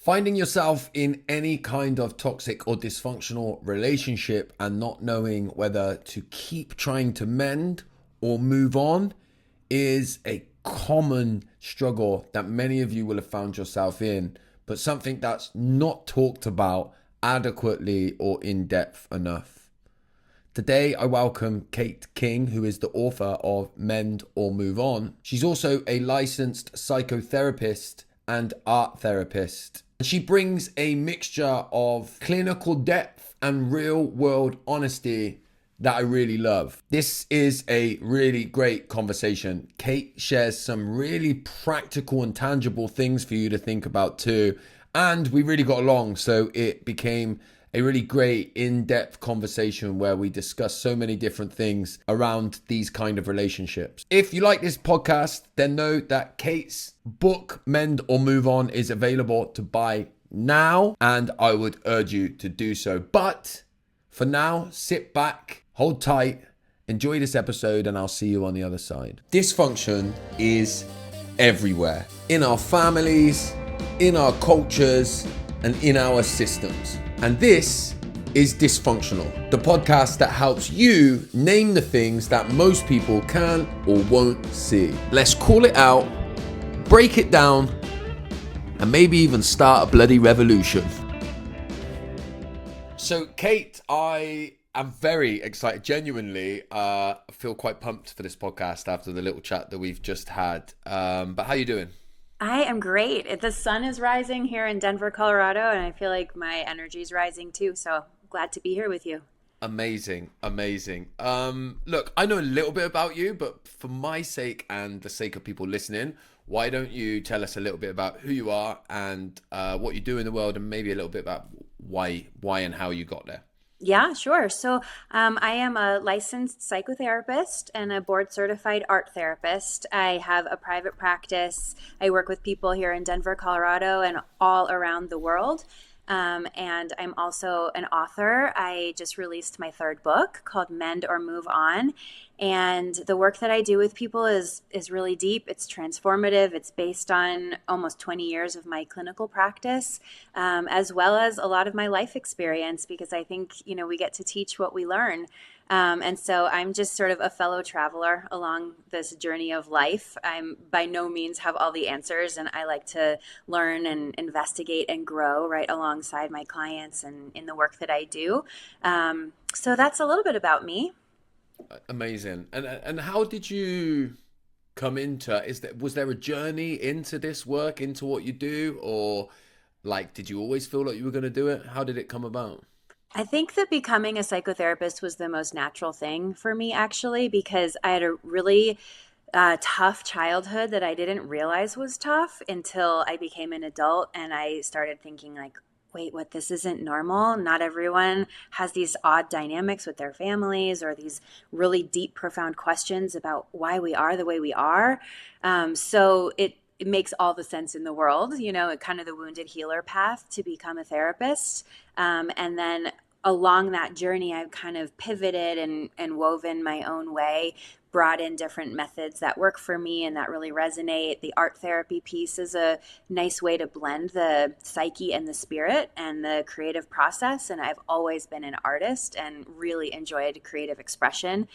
Finding yourself in any kind of toxic or dysfunctional relationship and not knowing whether to keep trying to mend or move on is a common struggle that many of you will have found yourself in, but something that's not talked about adequately or in depth enough. Today, I welcome Kate King, who is the author of Mend or Move On. She's also a licensed psychotherapist and art therapist. She brings a mixture of clinical depth and real world honesty that I really love. This is a really great conversation. Kate shares some really practical and tangible things for you to think about too. And we really got along, so it became a really great in-depth conversation where we discuss so many different things around these kind of relationships. If you like this podcast, then know that Kate's book, Mend or Move On, is available to buy now, and I would urge you to do so. But for now, sit back, hold tight, enjoy this episode, and I'll see you on the other side. Dysfunction is everywhere, in our families, in our cultures, and in our systems. And this is Dysfunctional, the podcast that helps you name the things that most people can or won't see. Let's call it out, break it down, and maybe even start a bloody revolution. So, Kate, I am very excited. Genuinely, feel quite pumped for this podcast after the little chat that we've just had. But how you doing? I am great. The sun is rising here in Denver, Colorado, and I feel like my energy is rising too. So glad to be here with you. Amazing. Look, I know a little bit about you, but for my sake and the sake of people listening, why don't you tell us a little bit about who you are and what you do in the world, and maybe a little bit about why and how you got there? Yeah, sure. So I am a licensed psychotherapist and a board certified art therapist. I have a private practice. I work with people here in Denver, Colorado, and all around the world. And I'm also an author. I just released my third book called Mend or Move On. And the work that I do with people is really deep. It's transformative. It's based on almost 20 years of my clinical practice, as well as a lot of my life experience, because I think, we get to teach what we learn. And so I'm just sort of a fellow traveler along this journey of life. I'm by no means have all the answers, and I like to learn and investigate and grow right alongside my clients and in the work that I do. So that's a little bit about me. Amazing. And how did you come into, was there a journey into this work, into what you do, or did you always feel like you were going to do it? How did it come about? I think that becoming a psychotherapist was the most natural thing for me, actually, because I had a really tough childhood that I didn't realize was tough until I became an adult and I started thinking like, wait, what, this isn't normal. Not everyone has these odd dynamics with their families or these really deep, profound questions about why we are the way we are. So it makes all the sense in the world, kind of the wounded healer path to become a therapist. And then along that journey, I've kind of pivoted and woven my own way, brought in different methods that work for me and that really resonate. The art therapy piece is a nice way to blend the psyche and the spirit and the creative process. And I've always been an artist and really enjoyed creative expression.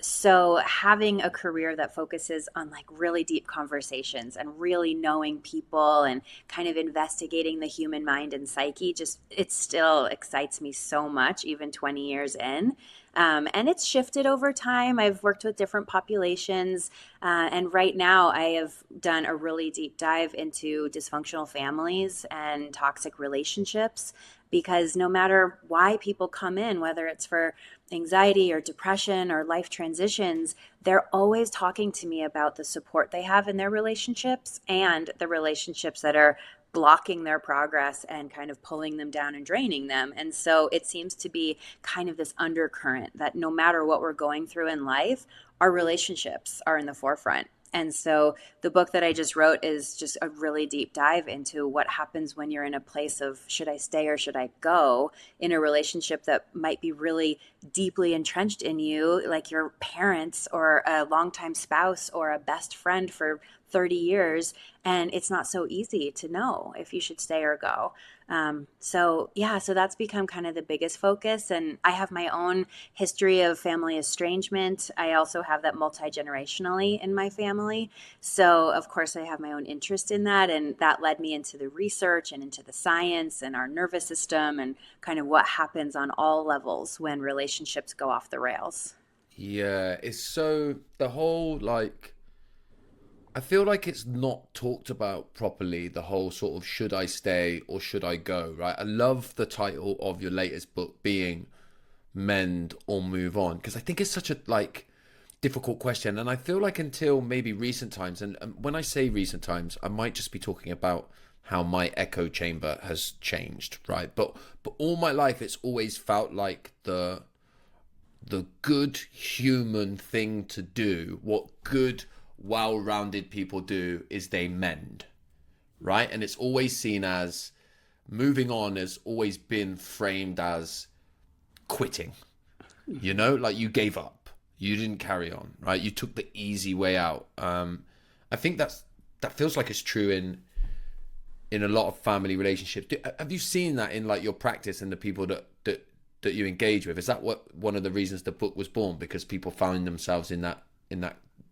So having a career that focuses on like really deep conversations and really knowing people and kind of investigating the human mind and psyche, it still excites me so much, even 20 years in. And it's shifted over time. I've worked with different populations. And right now I have done a really deep dive into dysfunctional families and toxic relationships, because no matter why people come in, whether it's for anxiety or depression or life transitions, they're always talking to me about the support they have in their relationships and the relationships that are blocking their progress and kind of pulling them down and draining them. And so it seems to be kind of this undercurrent that no matter what we're going through in life, our relationships are in the forefront. And so the book that I just wrote is just a really deep dive into what happens when you're in a place of should I stay or should I go in a relationship that might be really deeply entrenched in you, like your parents or a longtime spouse or a best friend for 30 years, and it's not so easy to know if you should stay or go. So yeah, so that's become kind of the biggest focus. And I have my own history of family estrangement. I also have that multi-generationally in my family. So of course I have my own interest in that. And that led me into the research and into the science and our nervous system and kind of what happens on all levels when relationships go off the rails. Yeah, it's so the whole like I feel like it's not talked about properly, the whole sort of should I stay or should I go, right? I love the title of your latest book being Mend or Move On because I think it's such a like difficult question and I feel like until maybe recent times and when I say recent times, I might just be talking about how my echo chamber has changed, right? But all my life it's always felt like the good human thing to do, what good, well rounded people do, is they mend, right? And it's always seen as moving on has always been framed as quitting, like you gave up, you didn't carry on, right? You took the easy way out. I think that feels like it's true in a lot of family relationships. Have you seen that in like your practice and the people that you engage with? Is that what one of the reasons the book was born? Because people found themselves in that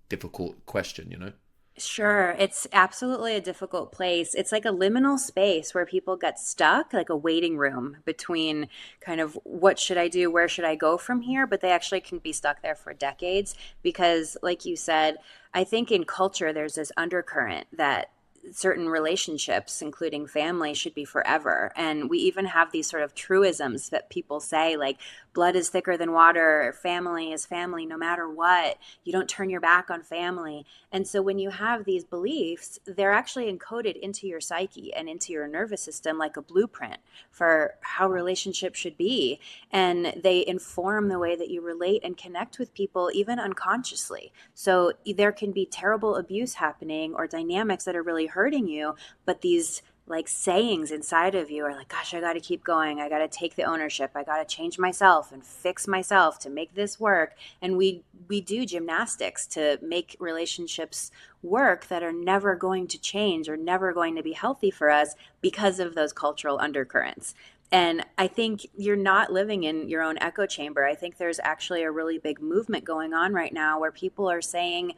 difficult question, Sure, it's absolutely a difficult place. It's like a liminal space where people get stuck, like a waiting room between kind of what should I do, where should I go from here, but they actually can be stuck there for decades because, like you said, I think in culture there's this undercurrent that certain relationships, including family, should be forever. And we even have these sort of truisms that people say, like, blood is thicker than water, family is family no matter what. You don't turn your back on family. And so when you have these beliefs, they're actually encoded into your psyche and into your nervous system like a blueprint for how relationships should be. And they inform the way that you relate and connect with people, even unconsciously. So there can be terrible abuse happening or dynamics that are really hurting you, but these like sayings inside of you are like, gosh, I got to keep going. I got to take the ownership. I got to change myself and fix myself to make this work. And we do gymnastics to make relationships work that are never going to change or never going to be healthy for us because of those cultural undercurrents. And I think you're not living in your own echo chamber. I think there's actually a really big movement going on right now where people are saying,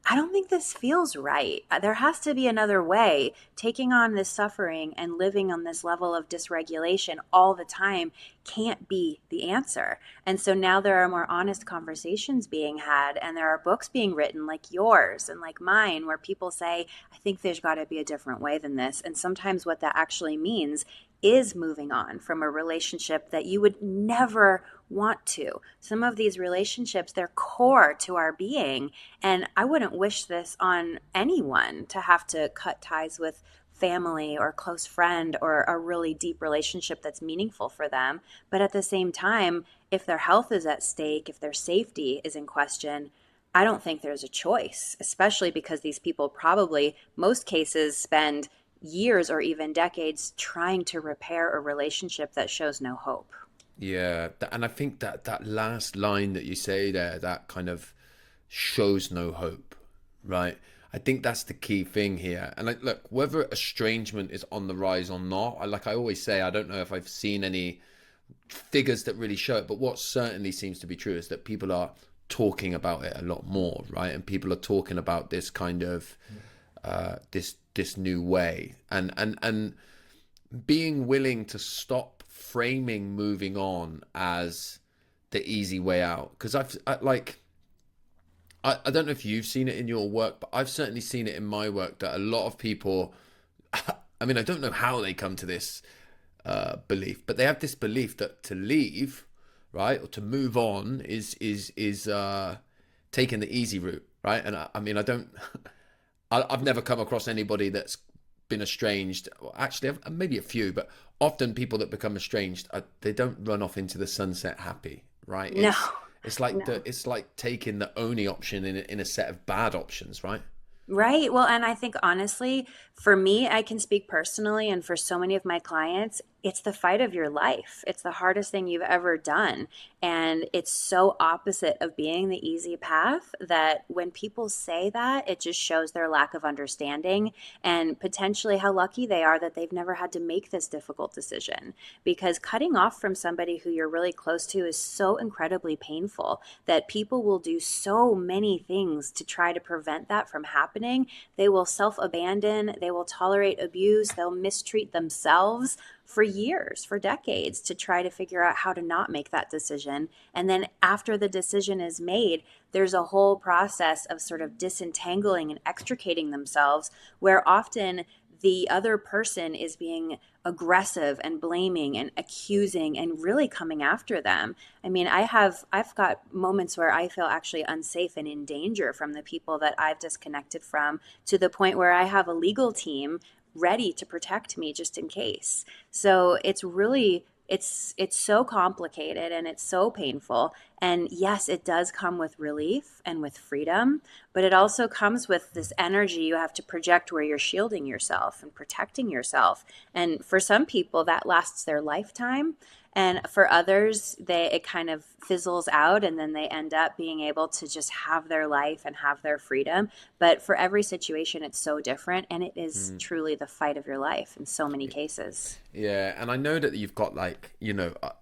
I don't think this feels right. There has to be another way. Taking on this suffering and living on this level of dysregulation all the time can't be the answer. And so now there are more honest conversations being had, and there are books being written like yours and like mine, where people say, I think there's got to be a different way than this. And sometimes what that actually means is moving on from a relationship that you would never want to. Some of these relationships, they're core to our being. And I wouldn't wish this on anyone to have to cut ties with family or close friend or a really deep relationship that's meaningful for them. But at the same time, if their health is at stake, if their safety is in question, I don't think there's a choice, especially because these people probably, most cases, spend years or even decades trying to repair a relationship that shows no hope. Yeah, and I think that last line that you say there, that kind of shows no hope, right? I think that's the key thing here. And like, look, whether estrangement is on the rise or not, I always say, I don't know if I've seen any figures that really show it, but what certainly seems to be true is that people are talking about it a lot more, right? And people are talking about this kind of this new way, and being willing to stop framing moving on as the easy way out. Because I don't know if you've seen it in your work, but I've certainly seen it in my work that a lot of people, I mean, I don't know how they come to this belief, but they have this belief that to leave, right, or to move on is taking the easy route, right? And I mean, I don't, I've never come across anybody that's been estranged. Well, actually, maybe a few, but often people that become estranged, they don't run off into the sunset happy, right? No, It's like no. it's like taking the only option in a set of bad options, right? Right. Well, and I think honestly, for me, I can speak personally, and for so many of my clients, it's the fight of your life. It's the hardest thing you've ever done. And it's so opposite of being the easy path that when people say that, it just shows their lack of understanding and potentially how lucky they are that they've never had to make this difficult decision. Because cutting off from somebody who you're really close to is so incredibly painful that people will do so many things to try to prevent that from happening. They will self abandon, they will tolerate abuse, they'll mistreat themselves for years, for decades, to try to figure out how to not make that decision. And then after the decision is made, there's a whole process of sort of disentangling and extricating themselves, where often the other person is being aggressive and blaming and accusing and really coming after them. I mean, I've got moments where I feel actually unsafe and in danger from the people that I've disconnected from, to the point where I have a legal team ready to protect me just in case. So it's really it's so complicated and it's so painful. And yes, it does come with relief and with freedom, but it also comes with this energy you have to project where you're shielding yourself and protecting yourself. And for some people that lasts their lifetime. And for others, it kind of fizzles out and then they end up being able to just have their life and have their freedom. But for every situation, it's so different. And it is truly the fight of your life in so many cases. Yeah, and I know that you've got like,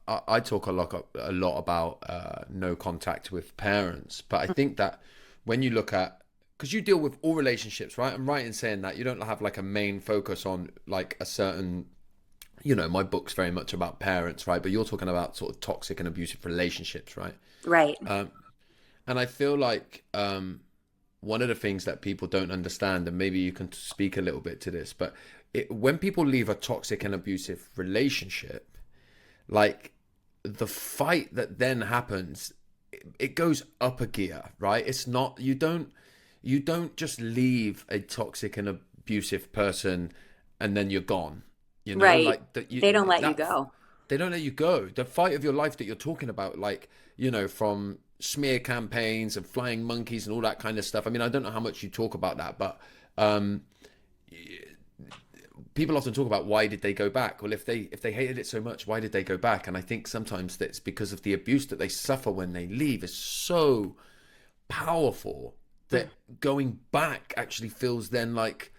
I talk a lot about no contact with parents, but I think that when you look at, because you deal with all relationships, right? I'm right in saying that you don't have like a main focus on like a certain, my book's very much about parents, right? But you're talking about sort of toxic and abusive relationships, right? Right. And I feel like one of the things that people don't understand, and maybe you can speak a little bit to this, but when people leave a toxic and abusive relationship, like the fight that then happens, it goes up a gear, right? It's not, you don't just leave a toxic and abusive person and then you're gone. Right. Like that They don't let you go. they don't let you go. The fight of your life that you're talking about, like, from smear campaigns and flying monkeys and all that kind of stuff. I mean, I don't know how much you talk about that, but um, people often talk about why did they go back? Well, if they hated it so much, why did they go back? And I think sometimes that's because of the abuse that they suffer when they leave is so powerful that going back actually feels then like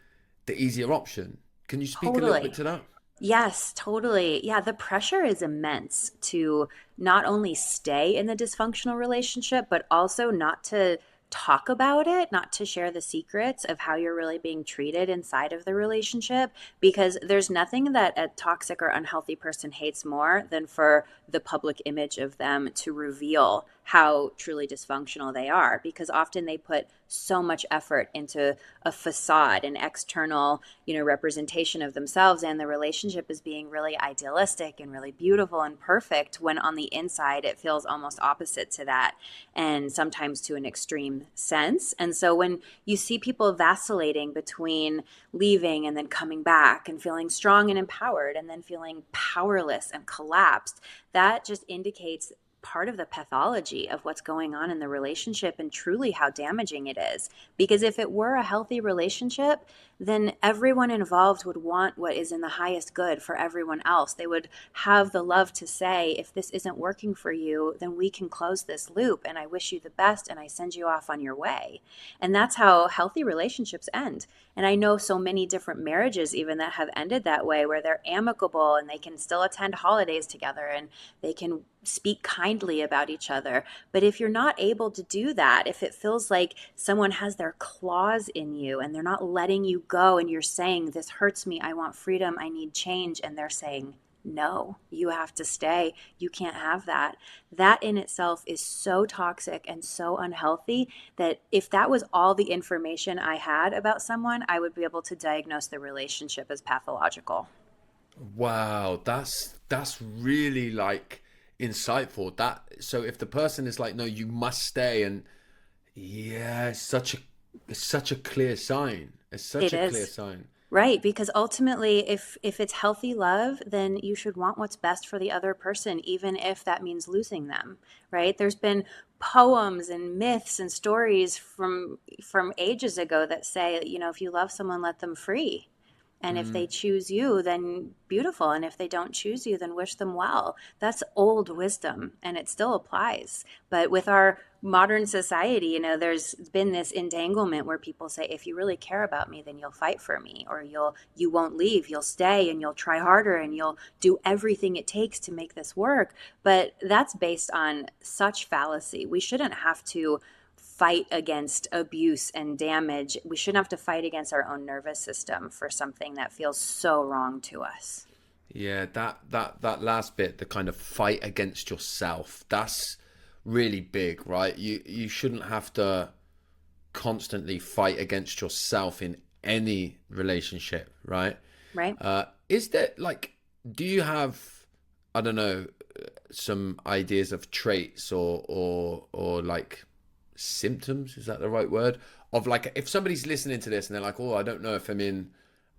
the easier option. Can you speak a little bit Totally. to that? Yes, totally. Yeah, the pressure is immense to not only stay in the dysfunctional relationship, but also not to talk about it, not to share the secrets of how you're really being treated inside of the relationship, because there's nothing that a toxic or unhealthy person hates more than for the public image of them to reveal how truly dysfunctional they are, because often they put so much effort into a facade, an external, representation of themselves and the relationship as being really idealistic and really beautiful and perfect, when on the inside it feels almost opposite to that, and sometimes to an extreme sense. And so when you see people vacillating between leaving and then coming back and feeling strong and empowered and then feeling powerless and collapsed, that just indicates part of the pathology of what's going on in the relationship and truly how damaging it is. Because if it were a healthy relationship, then everyone involved would want what is in the highest good for everyone else. They would have the love to say, if this isn't working for you, then we can close this loop. And I wish you the best and I send you off on your way. And that's how healthy relationships end. And I know so many different marriages, even that have ended that way, where they're amicable and they can still attend holidays together and they can speak kindly about each other. But if you're not able to do that, if it feels like someone has their claws in you and they're not letting you go, and you're saying, this hurts me, I want freedom, I need change, and they're saying, no, you have to stay, you can't have that. That in itself is so toxic and so unhealthy that if that was all the information I had about someone, I would be able to diagnose the relationship as pathological. Wow, that's really like insightful. That so if the person is like, no, you must stay, and yeah, it's such a clear sign. It's such It a clear is. sign. Right, because ultimately, if it's healthy love, then you should want what's best for the other person, even if that means losing them, right? There's been poems and myths and stories from ages ago that say, if you love someone, let them free. And if they choose you, then beautiful. And if they don't choose you, then wish them well. That's old wisdom and it still applies. But with our modern society, there's been this entanglement where people say, if you really care about me, then you'll fight for me, or you won't leave, you'll stay and you'll try harder and you'll do everything it takes to make this work. But that's based on such fallacy. We shouldn't have to fight against abuse and damage. We shouldn't have to fight against our own nervous system for something that feels so wrong to us. Yeah, that last bit, the kind of fight against yourself, that's really big, right? You shouldn't have to constantly fight against yourself in any relationship, right? Right? Is there like, do you have, I don't know, some ideas of traits or like symptoms, is that the right word? Of like, if somebody's listening to this and they're like, oh, I don't know if I'm in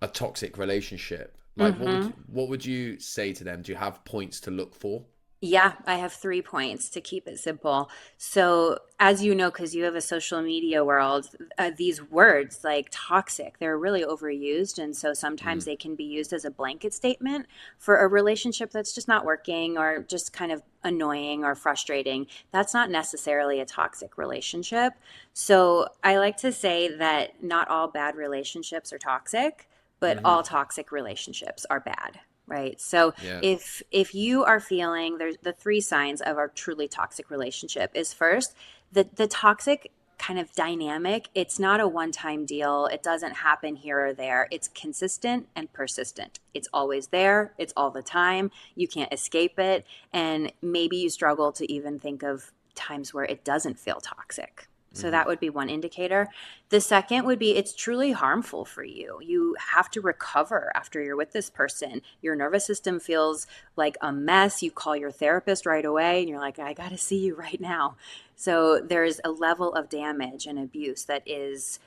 a toxic relationship, like Mm-hmm. what would you say to them? Do you have points to look for? Yeah, I have 3 points to keep it simple. So, as you know, because you have a social media world, these words like toxic, they're really overused. And so sometimes Mm, they can be used as a blanket statement for a relationship that's just not working or just kind of annoying or frustrating. That's not necessarily a toxic relationship. So, I like to say that not all bad relationships are toxic, but mm-hmm. all toxic relationships are bad. Right. So Yeah. if you are feeling, there's the three signs of a truly toxic relationship is first, the toxic kind of dynamic, it's not a one-time deal. It doesn't happen here or there. It's consistent and persistent. It's always there. It's all the time. You can't escape it. And maybe you struggle to even think of times where it doesn't feel toxic. So Mm-hmm. that would be one indicator. The second would be it's truly harmful for you. You have to recover after you're with this person. Your nervous system feels like a mess. You call your therapist right away and you're like, I got to see you right now. So there's a level of damage and abuse that is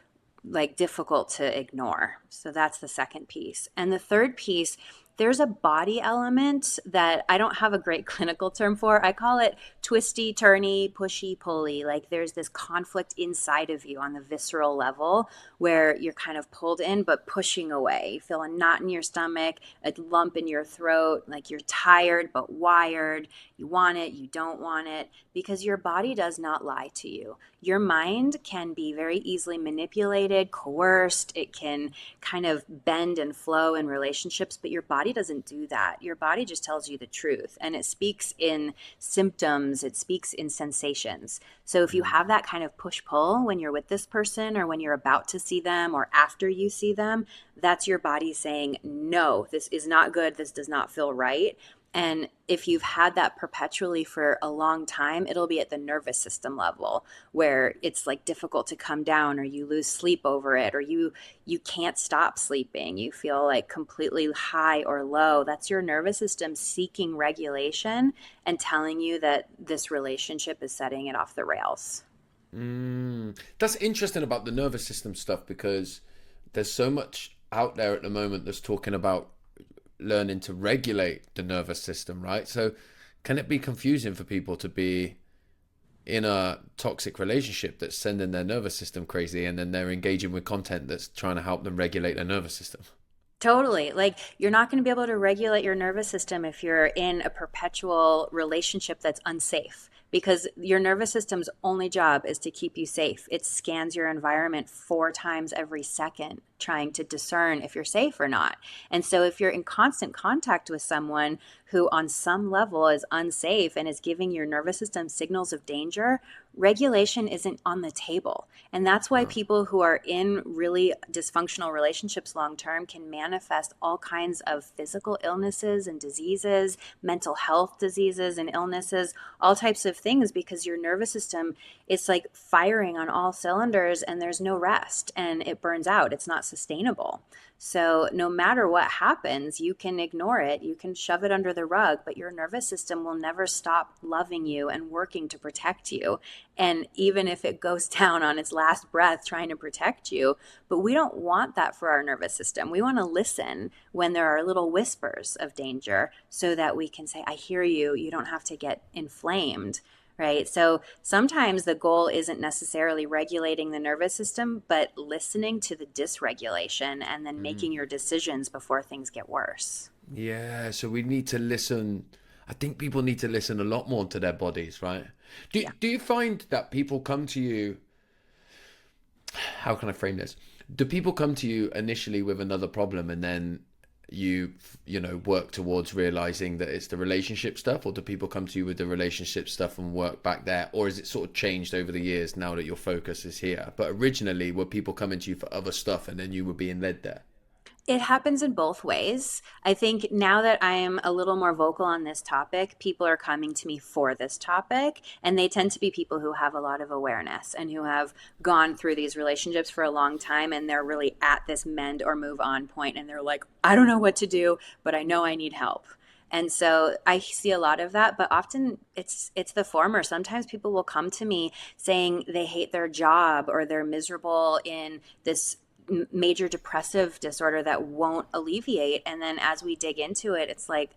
like difficult to ignore. So that's the second piece. And the third piece, there's a body element that I don't have a great clinical term for. I call it twisty, turny, pushy, pulley. Like there's this conflict inside of you on the visceral level where you're kind of pulled in but pushing away. You feel a knot in your stomach, a lump in your throat, like you're tired but wired. You want it, you don't want it, because your body does not lie to you. Your mind can be very easily manipulated, coerced. It can kind of bend and flow in relationships, but your body doesn't do that. Your body just tells you the truth, and it speaks in symptoms, it speaks in sensations. So if you Mm-hmm. have that kind of push pull when you're with this person or when you're about to see them or after you see them, that's your body saying, no, this is not good. This does not feel right. And if you've had that perpetually for a long time, it'll be at the nervous system level where it's like difficult to come down or you lose sleep over it or you can't stop sleeping. You feel like completely high or low. That's your nervous system seeking regulation and telling you that this relationship is setting it off the rails. That's interesting about the nervous system stuff because there's so much out there at the moment that's talking about learning to regulate the nervous system, right? So, can it be confusing for people to be in a toxic relationship that's sending their nervous system crazy and then they're engaging with content that's trying to help them regulate their nervous system? Totally. Like, you're not going to be able to regulate your nervous system if you're in a perpetual relationship that's unsafe because your nervous system's only job is to keep you safe. It scans your environment 4 times every second, trying to discern if you're safe or not. And so, if you're in constant contact with someone who, on some level, is unsafe and is giving your nervous system signals of danger, regulation isn't on the table. And that's why Wow. people who are in really dysfunctional relationships long term can manifest all kinds of physical illnesses and diseases, mental health diseases and illnesses, all types of things because your nervous system is like firing on all cylinders and there's no rest and it burns out. It's not sustainable. So, no matter what happens, you can ignore it, you can shove it under the rug, but your nervous system will never stop loving you and working to protect you. And even if it goes down on its last breath trying to protect you, but we don't want that for our nervous system. We want to listen when there are little whispers of danger so that we can say, I hear you. You don't have to get inflamed. right? So sometimes the goal isn't necessarily regulating the nervous system, but listening to the dysregulation and then making your decisions before things get worse. Yeah, so we need to listen. I think people need to listen a lot more to their bodies, right? Yeah. Do you find that people come to you, how can I frame this? Do people come to you initially with another problem and then work towards realizing that it's the relationship stuff, or do people come to you with the relationship stuff and work back there, or is it sort of changed over the years now that your focus is here? But originally, were people coming to you for other stuff and then you were being led there? It happens in both ways. I think now that I am a little more vocal on this topic, people are coming to me for this topic, and they tend to be people who have a lot of awareness and who have gone through these relationships for a long time, and they're really at this mend or move on point, and they're like, I don't know what to do, but I know I need help. And so I see a lot of that, but often it's the former. Sometimes people will come to me saying they hate their job or they're miserable in this major depressive disorder that won't alleviate. And then as we dig into it, it's like,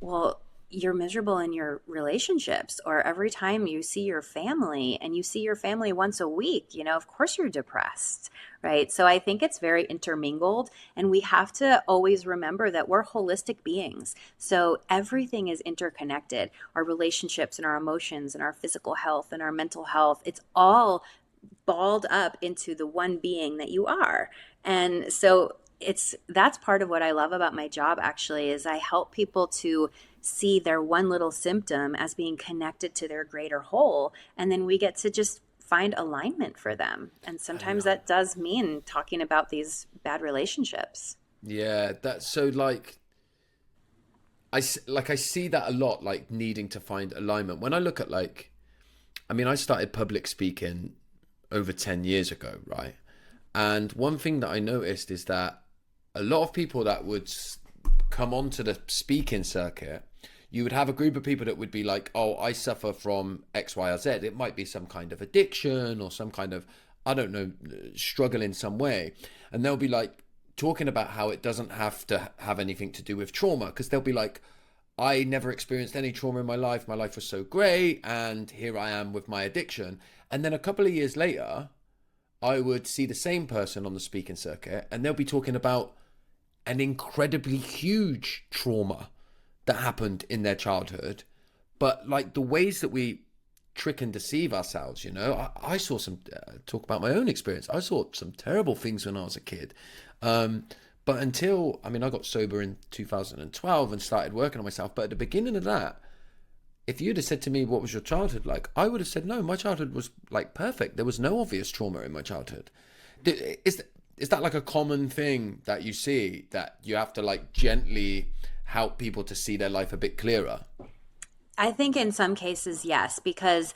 well, you're miserable in your relationships, or every time you see your family and you see your family once a week, of course you're depressed, right? So I think it's very intermingled, and we have to always remember that we're holistic beings. So everything is interconnected. Our relationships and our emotions and our physical health and our mental health, it's all balled up into the one being that you are. And so that's part of what I love about my job, actually, is I help people to see their one little symptom as being connected to their greater whole, and then we get to just find alignment for them. And I sometimes love. that does mean talking about these bad relationships. Yeah, that's so like I see that a lot, like needing to find alignment. When I look at I mean, I started public speaking over 10 years ago, right? And one thing that I noticed is that a lot of people that would come onto the speaking circuit, you would have a group of people that would be like, oh, I suffer from X, Y, or Z. It might be some kind of addiction or some kind of, I don't know, struggle in some way. And they'll be like talking about how it doesn't have to have anything to do with trauma, because they'll be like, I never experienced any trauma in my life. My life was so great. And here I am with my addiction. And then a couple of years later, I would see the same person on the speaking circuit and they'll be talking about an incredibly huge trauma that happened in their childhood. But like the ways that we trick and deceive ourselves, I saw some, talk about my own experience. I saw some terrible things when I was a kid. Um, but I mean, I got sober in 2012 and started working on myself. But at the beginning of that, if you'd have said to me, what was your childhood like? I would have said, no, my childhood was like perfect. There was no obvious trauma in my childhood. Is that like a common thing that you see, that you have to like gently help people to see their life a bit clearer? I think in some cases, yes, because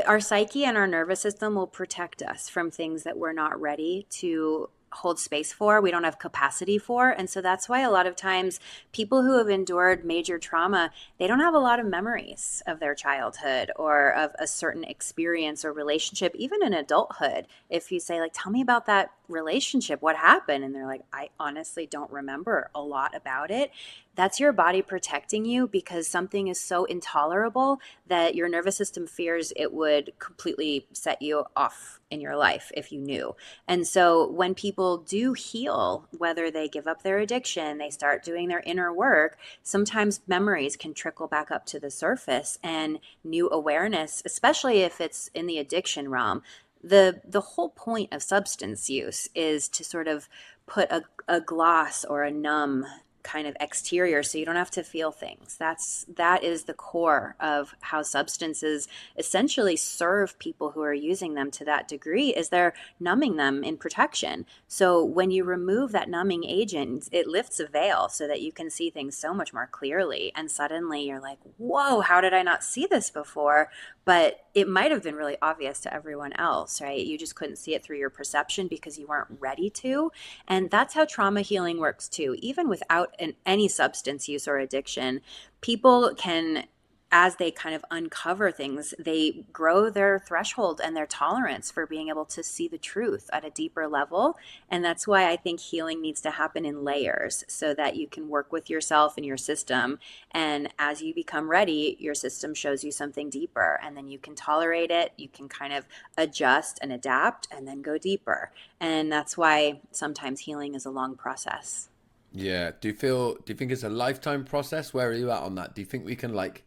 our psyche and our nervous system will protect us from things that we're not ready to hold space for, we don't have capacity for. And so that's why a lot of times people who have endured major trauma, they don't have a lot of memories of their childhood or of a certain experience or relationship, even in adulthood. If you say, like, tell me about that relationship, what happened? And they're like, I honestly don't remember a lot about it. That's your body protecting you because something is so intolerable that your nervous system fears it would completely set you off in your life if you knew. And so when people do heal, whether they give up their addiction, they start doing their inner work, sometimes memories can trickle back up to the surface, and new awareness, especially if it's in the addiction realm. The whole point of substance use is to sort of put a gloss or a numb kind of exterior so you don't have to feel things. That is the core of how substances essentially serve people who are using them to that degree, is they're numbing them in protection. So when you remove that numbing agent, it lifts a veil so that you can see things so much more clearly, and suddenly you're like, whoa, how did I not see this before? But it might have been really obvious to everyone else, right? You just couldn't see it through your perception because you weren't ready to. And that's how trauma healing works too. Even without any substance use or addiction, people can as they kind of uncover things, they grow their threshold and their tolerance for being able to see the truth at a deeper level. And that's why I think healing needs to happen in layers so that you can work with yourself and your system. And as you become ready, your system shows you something deeper, and then you can tolerate it. You can kind of adjust and adapt and then go deeper. And that's why sometimes healing is a long process. Yeah. Do you think it's a lifetime process? Where are you at on that? Do you think we can like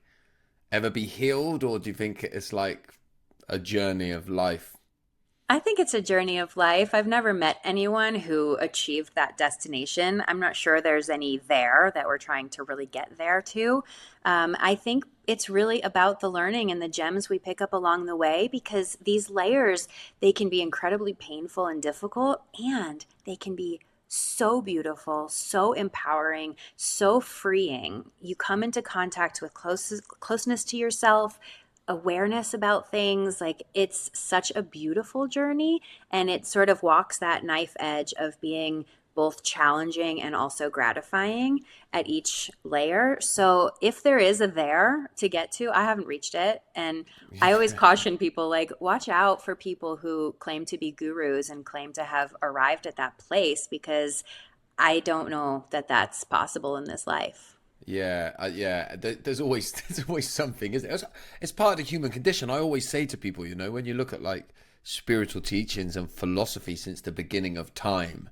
ever be healed, or do you think it's like a journey of life? I think it's a journey of life. I've never met anyone who achieved that destination. I'm not sure there's any there that we're trying to really get there to. I think it's really about the learning and the gems we pick up along the way, because these layers, they can be incredibly painful and difficult, and they can be so beautiful, so empowering, so freeing. You come into contact with closeness to yourself, awareness about things. Like, it's such a beautiful journey, and it sort of walks that knife edge of being both challenging and also gratifying at each layer. So if there is a there to get to, I haven't reached it. And I always caution people, like, watch out for people who claim to be gurus and claim to have arrived at that place, because I don't know that that's possible in this life. Yeah, yeah. There's always there's always something, isn't it? It's part of the human condition. I always say to people, you know, when you look at like spiritual teachings and philosophy since the beginning of time,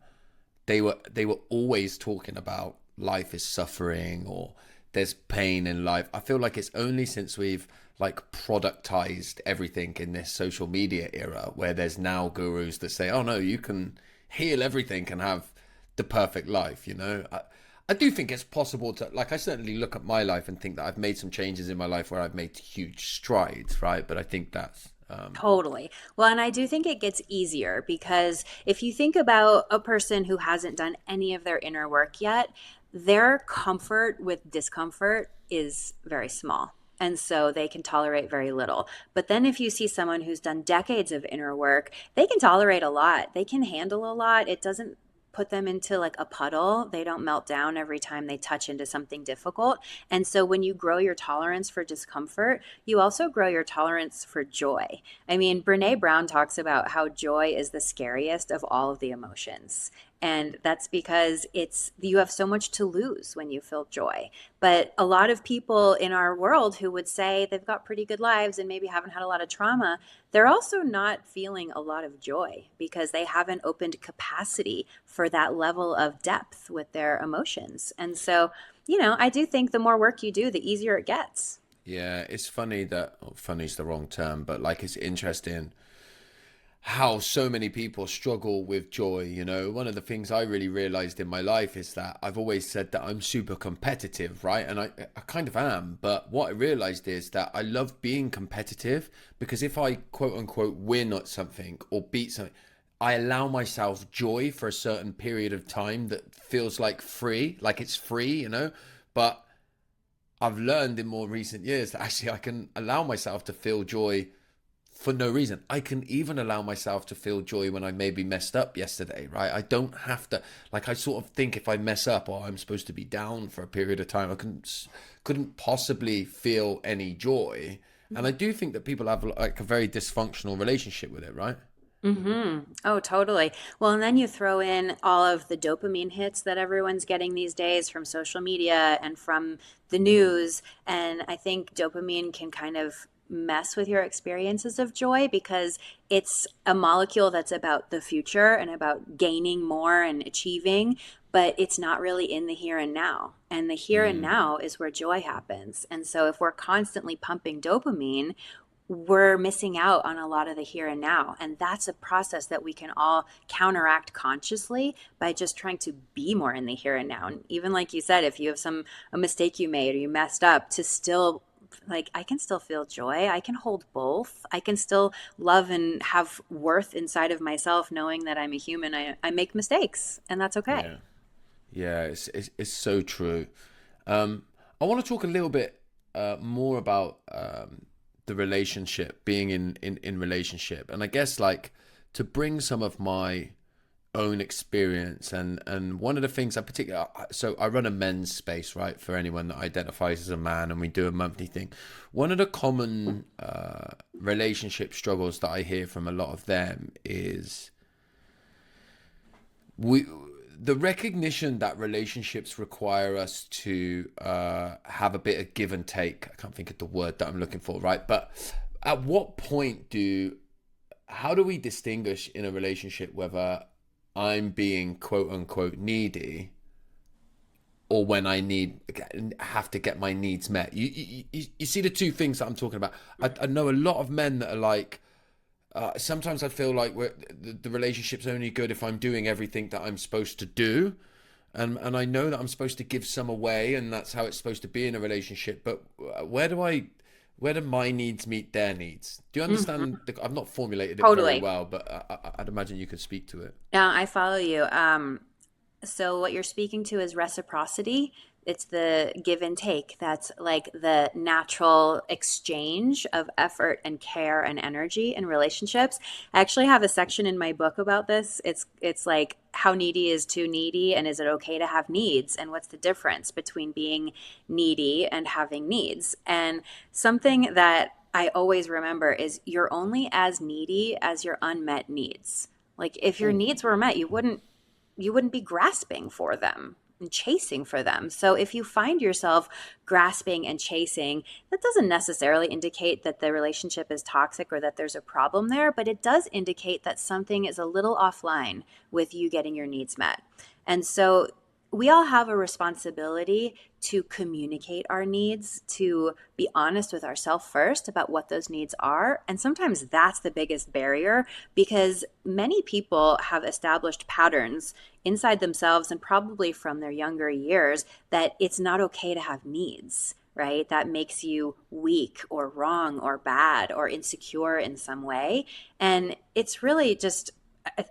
they were always talking about life is suffering or there's pain in life. I feel like it's only since we've like productized everything in this social media era where there's now gurus that say, "Oh no, you can heal everything and have the perfect life," you know? I do think it's possible to, like, I certainly look at my life and think that I've made some changes in my life where I've made huge strides, right? But I think that's, Totally. Well, and I do think it gets easier, because if you think about a person who hasn't done any of their inner work yet, their comfort with discomfort is very small. And so they can tolerate very little. But then if you see someone who's done decades of inner work, they can tolerate a lot. They can handle a lot. It doesn't put them into like a puddle. They don't melt down every time they touch into something difficult. And so when you grow your tolerance for discomfort, you also grow your tolerance for joy. I mean, Brene Brown talks about how joy is the scariest of all of the emotions. And that's because it's you have so much to lose when you feel joy. But a lot of people in our world who would say they've got pretty good lives and maybe haven't had a lot of trauma, they're also not feeling a lot of joy because they haven't opened capacity for that level of depth with their emotions. And so, I do think the more work you do, the easier it gets. yeah, it's funny that, oh, funny is the wrong term, but like it's interesting how so many people struggle with joy. You know, one of the things I really realized in my life is that I've always said that I'm super competitive, right? And I kind of am. But what I realized is that I love being competitive because if I quote unquote win at something or beat something, I allow myself joy for a certain period of time that feels like free, like it's free, you know? But I've learned in more recent years that actually I can allow myself to feel joy for no reason. I can even allow myself to feel joy when I maybe messed up yesterday, right? I don't have to, like, I sort of think if I mess up or I'm supposed to be down for a period of time, I couldn't possibly feel any joy. And I do think that people have like a very dysfunctional relationship with it, right? Oh, totally. Well, and then you throw in all of the dopamine hits that everyone's getting these days from social media and from the news. And I think dopamine can kind of mess with your experiences of joy, because it's a molecule that's about the future and about gaining more and achieving, but it's not really in the here and now. And the here and Mm, now is where joy happens. And so if we're constantly pumping dopamine, we're missing out on a lot of the here and now. And that's a process that we can all counteract consciously by just trying to be more in the here and now. And even like you said, if you have a mistake you made or you messed up, to still, like, I can still feel joy. I can hold both. I can still love and have worth inside of myself, knowing that I'm a human. I make mistakes, and that's okay. yeah. Yeah, it's so true. Um, I want to talk a little bit more about the relationship, being in relationship, and I guess like to bring some of my own experience, and one of the things I particularly, so I run a men's space, right, for anyone that identifies as a man, and we do a monthly thing. One of the common relationship struggles that I hear from a lot of them is we the recognition that relationships require us to have a bit of give and take. I can't think of the word that I'm looking for, right? But at what point how do we distinguish in a relationship whether I'm being quote unquote needy or when have to get my needs met? You see the two things that I'm talking about. I know a lot of men that are like, sometimes I feel like the relationship's only good if I'm doing everything that I'm supposed to do. And I know that I'm supposed to give some away, and that's how it's supposed to be in a relationship. But where do my needs meet their needs? Do you Mhm. understand? I've not formulated it very Totally. well, but I'd imagine you could speak to it. Yeah, I follow you. So what you're speaking to is reciprocity. It's the give and take. That's like the natural exchange of effort and care and energy in relationships. I actually have a section in my book about this. It's like how needy is too needy, and is it okay to have needs, and what's the difference between being needy and having needs. And something that I always remember is you're only as needy as your unmet needs. Like if your Oh, needs were met, you wouldn't be grasping for them and chasing for them. So if you find yourself grasping and chasing, that doesn't necessarily indicate that the relationship is toxic or that there's a problem there, but it does indicate that something is a little offline with you getting your needs met. And so we all have a responsibility to communicate our needs, to be honest with ourselves first about what those needs are. And sometimes that's the biggest barrier because many people have established patterns inside themselves and probably from their younger years that it's not okay to have needs, right? That makes you weak or wrong or bad or insecure in some way. And it's really just,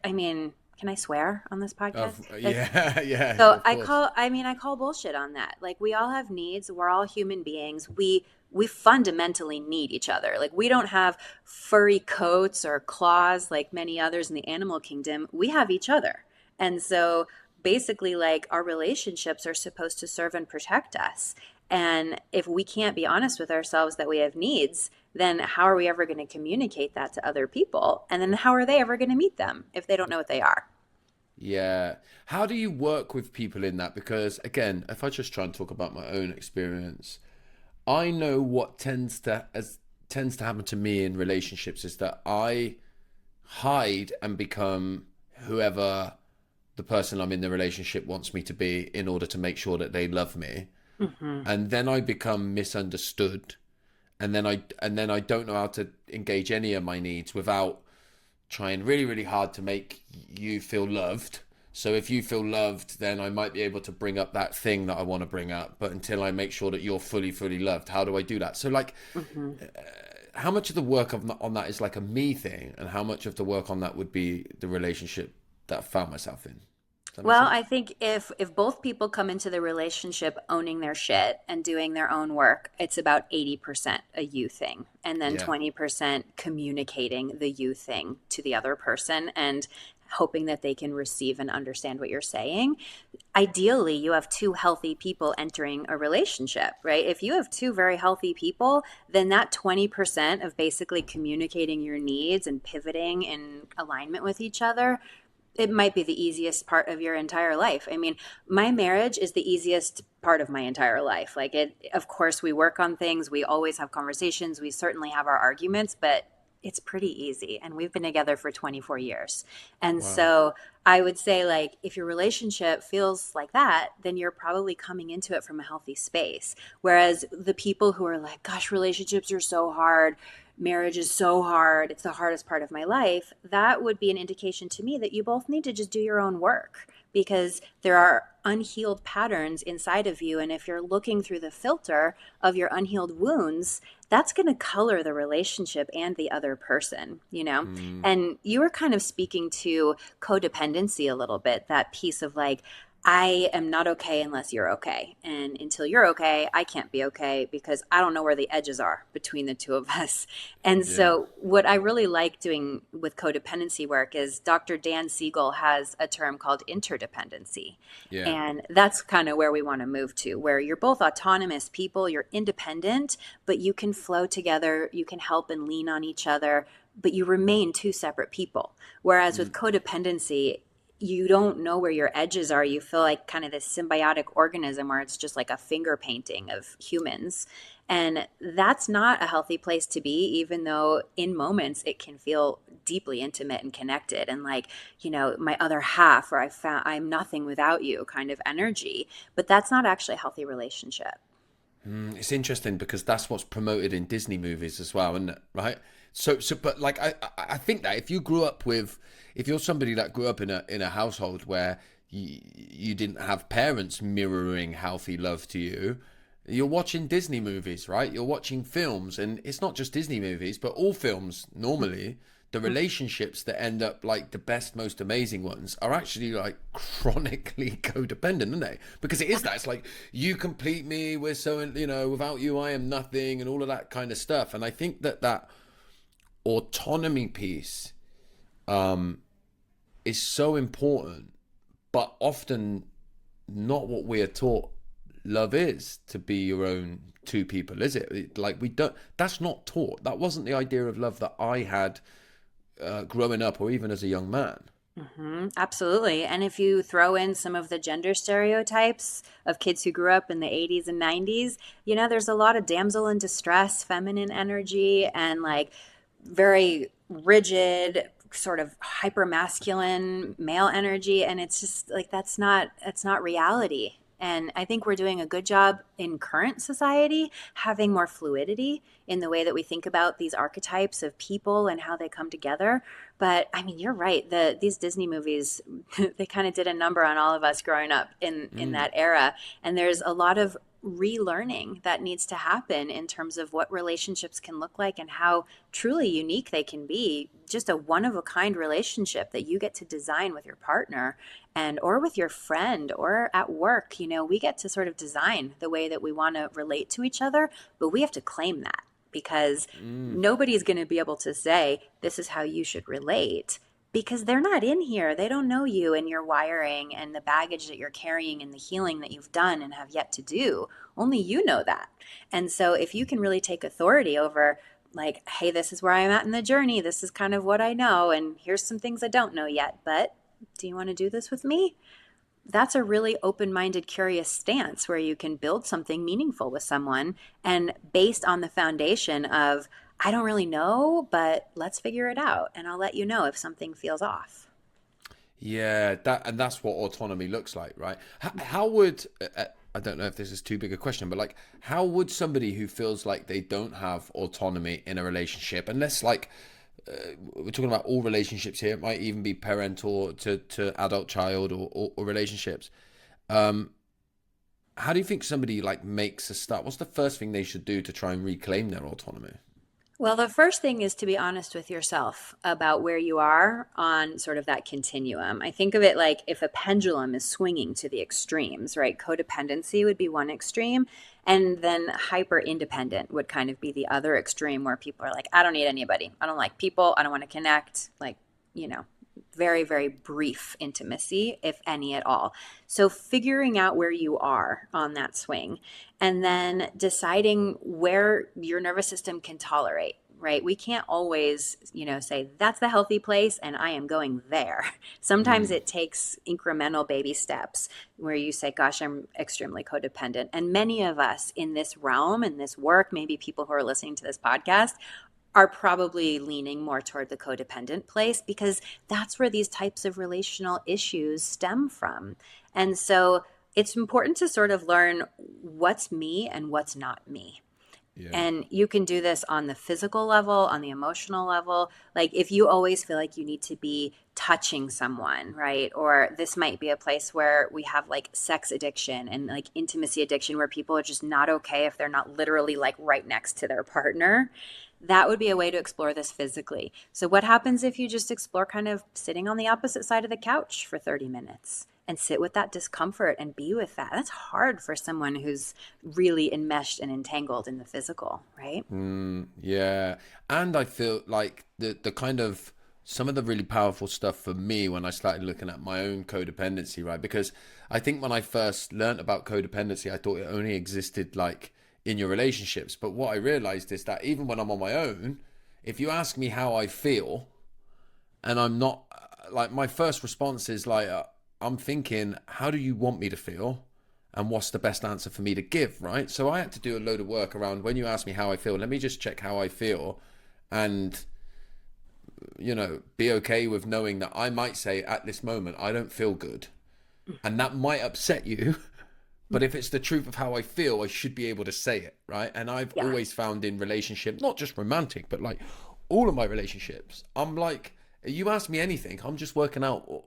I mean, can I swear on this podcast? Like, yeah, yeah, so of course. I call bullshit on that. Like we all have needs. We're all human beings. We fundamentally need each other. Like we don't have furry coats or claws like many others in the animal kingdom. We have each other. And so basically like our relationships are supposed to serve and protect us. And if we can't be honest with ourselves that we have needs, then how are we ever going to communicate that to other people? And then how are they ever going to meet them if they don't know what they are? Yeah. How do you work with people in that? Because again, if I just try and talk about my own experience, I know what tends to happen to me in relationships is that I hide and become whoever the person I'm in the relationship wants me to be in order to make sure that they love me. Hmm. And then I become misunderstood. And then I don't know how to engage any of my needs without trying really, really hard to make you feel loved. So if you feel loved, then I might be able to bring up that thing that I want to bring up. But until I make sure that you're fully, fully loved, how do I do that? So like, Hmm. how much of the work on that is like a me thing, and how much of the work on that would be the relationship that I found myself in? Does that make Well, sense? I think if both people come into the relationship owning their shit and doing their own work, it's about 80% a you thing, and then Yeah. 20% communicating the you thing to the other person and hoping that they can receive and understand what you're saying. Ideally, you have two healthy people entering a relationship, right? If you have two very healthy people, then that 20% of basically communicating your needs and pivoting in alignment with each other, it might be the easiest part of your entire life. I mean, my marriage is the easiest part of my entire life. Like it, of course, we work on things, we always have conversations, we certainly have our arguments, but it's pretty easy. And we've been together for 24 years. And Wow. so I would say, like, if your relationship feels like that, then you're probably coming into it from a healthy space. Whereas the people who are like, gosh, relationships are so hard, marriage is so hard, it's the hardest part of my life, that would be an indication to me that you both need to just do your own work because there are unhealed patterns inside of you. And if you're looking through the filter of your unhealed wounds, that's going to color the relationship and the other person, you know? Mm, And you were kind of speaking to codependency a little bit, that piece of like, I am not okay unless you're okay. And until you're okay, I can't be okay because I don't know where the edges are between the two of us. And Yeah. so, what I really like doing with codependency work is Dr. Dan Siegel has a term called interdependency. Yeah. And that's kind of where we want to move to, where you're both autonomous people, you're independent, but you can flow together, you can help and lean on each other, but you remain two separate people. Whereas with codependency, you don't know where your edges are. You feel like kind of this symbiotic organism where it's just like a finger painting of humans. And that's not a healthy place to be, even though in moments it can feel deeply intimate and connected. And like, my other half, or I found I'm nothing without you kind of energy. But that's not actually a healthy relationship. It's interesting because that's what's promoted in Disney movies as well, isn't it? Right? But like, I think that if you're somebody that grew up in a household where you didn't have parents mirroring healthy love to you, you're watching Disney movies, right? You're watching films, and it's not just Disney movies, but all films normally. The relationships that end up like the best, most amazing ones are actually like chronically codependent, aren't they? Because it is that. It's like, you complete me, we're so, without you, I am nothing, and all of that kind of stuff. And I think that autonomy piece is so important, but often not what we are taught love is, to be your own two people, is it? Like, we don't, that's not taught. That wasn't the idea of love that I had growing up, or even as a young man. Absolutely. And if you throw in some of the gender stereotypes of kids who grew up in the 80s and 90s, there's a lot of damsel in distress, feminine energy, and like very rigid, sort of hyper masculine male energy. And it's just like that's not reality. And I think we're doing a good job in current society having more fluidity in the way that we think about these archetypes of people and how they come together. But I mean, you're right. These Disney movies, they kind of did a number on all of us growing up in that era. And there's a lot of relearning that needs to happen in terms of what relationships can look like and how truly unique they can be. Just a one of a kind relationship that you get to design with your partner and or with your friend or at work. We get to sort of design the way that we want to relate to each other, but we have to claim that because nobody's going to be able to say, this is how you should relate because they're not in here. They don't know you and your wiring and the baggage that you're carrying and the healing that you've done and have yet to do. Only you know that. And so if you can really take authority over, like, hey, this is where I'm at in the journey, this is kind of what I know, and here's some things I don't know yet, but do you want to do this with me? That's a really open minded, curious stance where you can build something meaningful with someone and based on the foundation of, I don't really know, but let's figure it out. And I'll let you know if something feels off. Yeah, that's what autonomy looks like, right? How would I don't know if this is too big a question, but like, how would somebody who feels like they don't have autonomy in a relationship, unless like we're talking about all relationships here, it might even be parental to adult child, or relationships. Um, how do you think somebody like makes a start? What's the first thing they should do to try and reclaim their autonomy? Well, the first thing is to be honest with yourself about where you are on sort of that continuum. I think of it like if a pendulum is swinging to the extremes, right? Codependency would be one extreme, and then hyper independent would kind of be the other extreme where people are like, I don't need anybody. I don't like people. I don't want to connect. Like, you know, very, very brief intimacy, if any at all. So, figuring out where you are on that swing and then deciding where your nervous system can tolerate. Right. We can't always, say that's the healthy place and I am going there. Sometimes it takes incremental baby steps where you say, gosh, I'm extremely codependent. And many of us in this realm, in this work, maybe people who are listening to this podcast, are probably leaning more toward the codependent place because that's where these types of relational issues stem from. And so it's important to sort of learn what's me and what's not me. Yeah. And you can do this on the physical level, on the emotional level. Like if you always feel like you need to be touching someone, right? Or this might be a place where we have like sex addiction and like intimacy addiction where people are just not okay if they're not literally like right next to their partner. That would be a way to explore this physically. So what happens if you just explore kind of sitting on the opposite side of the couch for 30 minutes? and sit with that discomfort and be with that. That's hard for someone who's really enmeshed and entangled in the physical, right? Yeah. And I feel like the kind of some of the really powerful stuff for me when I started looking at my own codependency, right? Because I think when I first learned about codependency, I thought it only existed like in your relationships. But what I realized is that even when I'm on my own, if you ask me how I feel, and I'm not like my first response is like I'm thinking, how do you want me to feel? And what's the best answer for me to give, right? So I had to do a load of work around when you ask me how I feel, let me just check how I feel and be okay with knowing that I might say at this moment I don't feel good. And that might upset you, but if it's the truth of how I feel, I should be able to say it, right? And I've Yeah. always found in relationship, not just romantic, but like all of my relationships, I'm like, you ask me anything, I'm just working out.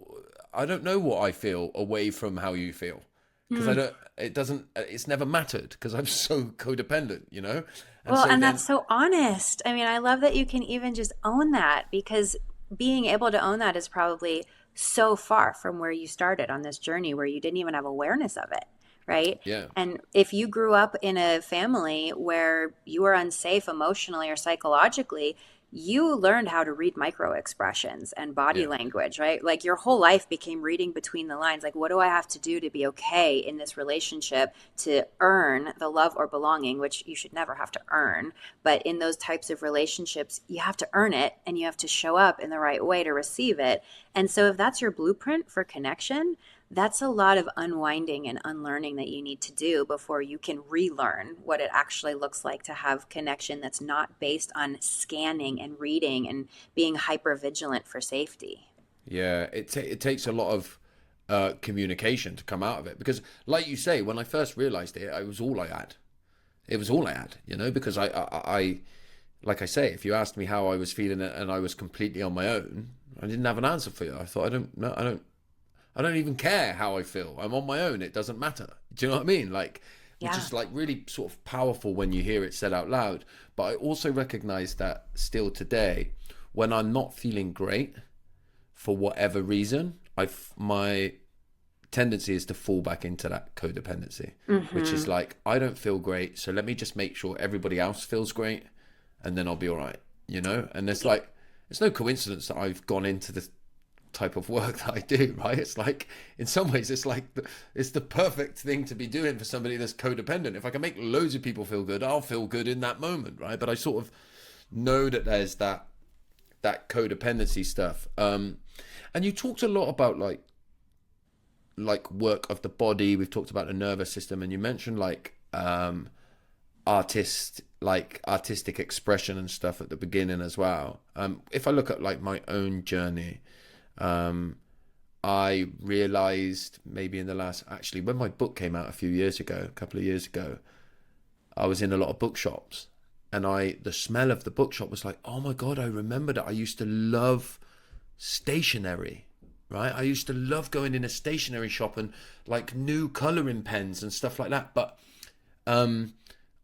I don't know what I feel away from how you feel because I Hmm. don't. It doesn't. It's never mattered because I'm so codependent. And Well, so and then, that's so honest. I mean, I love that you can even just own that, because being able to own that is probably so far from where you started on this journey where you didn't even have awareness of it, right? yeah, And if you grew up in a family where you were unsafe emotionally or psychologically, you learned how to read micro expressions and body yeah, language, right? Like your whole life became reading between the lines. Like, what do I have to do to be okay in this relationship to earn the love or belonging, which you should never have to earn. But in those types of relationships, you have to earn it and you have to show up in the right way to receive it. And so, if that's your blueprint for connection, that's a lot of unwinding and unlearning that you need to do before you can relearn what it actually looks like to have connection that's not based on scanning and reading and being hyper vigilant for safety. yeah. It takes a lot of communication to come out of it because, like you say, when I first realized it, it was all I had. It was all I had, because like I say, if you asked me how I was feeling and I was completely on my own, I didn't have an answer for you. I thought I don't even care how I feel. I'm on my own. It doesn't matter. Do you know what I mean? Like, which Yeah. is like really sort of powerful when you hear it said out loud. But I also recognize that still today, when I'm not feeling great for whatever reason, my tendency is to fall back into that codependency, which is Hmm. like, I don't feel great. So let me just make sure everybody else feels great and then I'll be all right. And it's no coincidence that I've gone into the type of work that I do, right? It's like, in some ways, it's like, it's the perfect thing to be doing for somebody that's codependent. If I can make loads of people feel good, I'll feel good in that moment, right? But I sort of know that there's that codependency stuff. And you talked a lot about like work of the body. We've talked about the nervous system, and you mentioned like artistic expression and stuff at the beginning as well. If I look at like my own journey, um, I realized maybe in the last, actually, when my book came out a couple of years ago, I was in a lot of bookshops, and the smell of the bookshop was like, oh my God, I remember that I used to love stationery, right? I used to love going in a stationery shop and like new coloring pens and stuff like that. But um,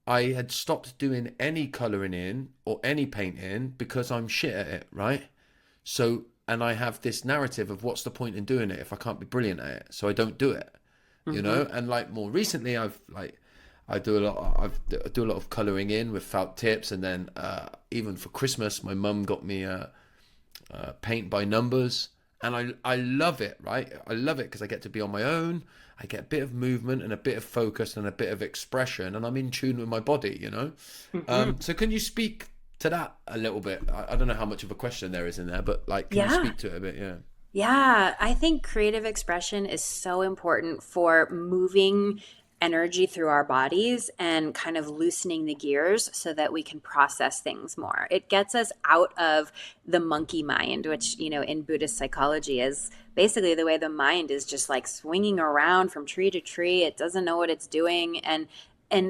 I had stopped doing any coloring in or any painting because I'm shit at it, right? So, and I have this narrative of what's the point in doing it if I can't be brilliant at it? So I don't do it. Hmm. And like more recently, I do a lot. I do a lot of coloring in with felt tips, and then even for Christmas, my mum got me paint by numbers, and I love it. Right, I love it because I get to be on my own. I get a bit of movement and a bit of focus and a bit of expression, and I'm in tune with my body. Hmm. So can you speak to that a little bit? I don't know how much of a question there is in there, but like, can you Yeah. speak to it a bit? Yeah. Yeah, I think creative expression is so important for moving energy through our bodies and kind of loosening the gears so that we can process things more. It gets us out of the monkey mind, which, in Buddhist psychology is basically the way the mind is just like swinging around from tree to tree. It doesn't know what it's doing, and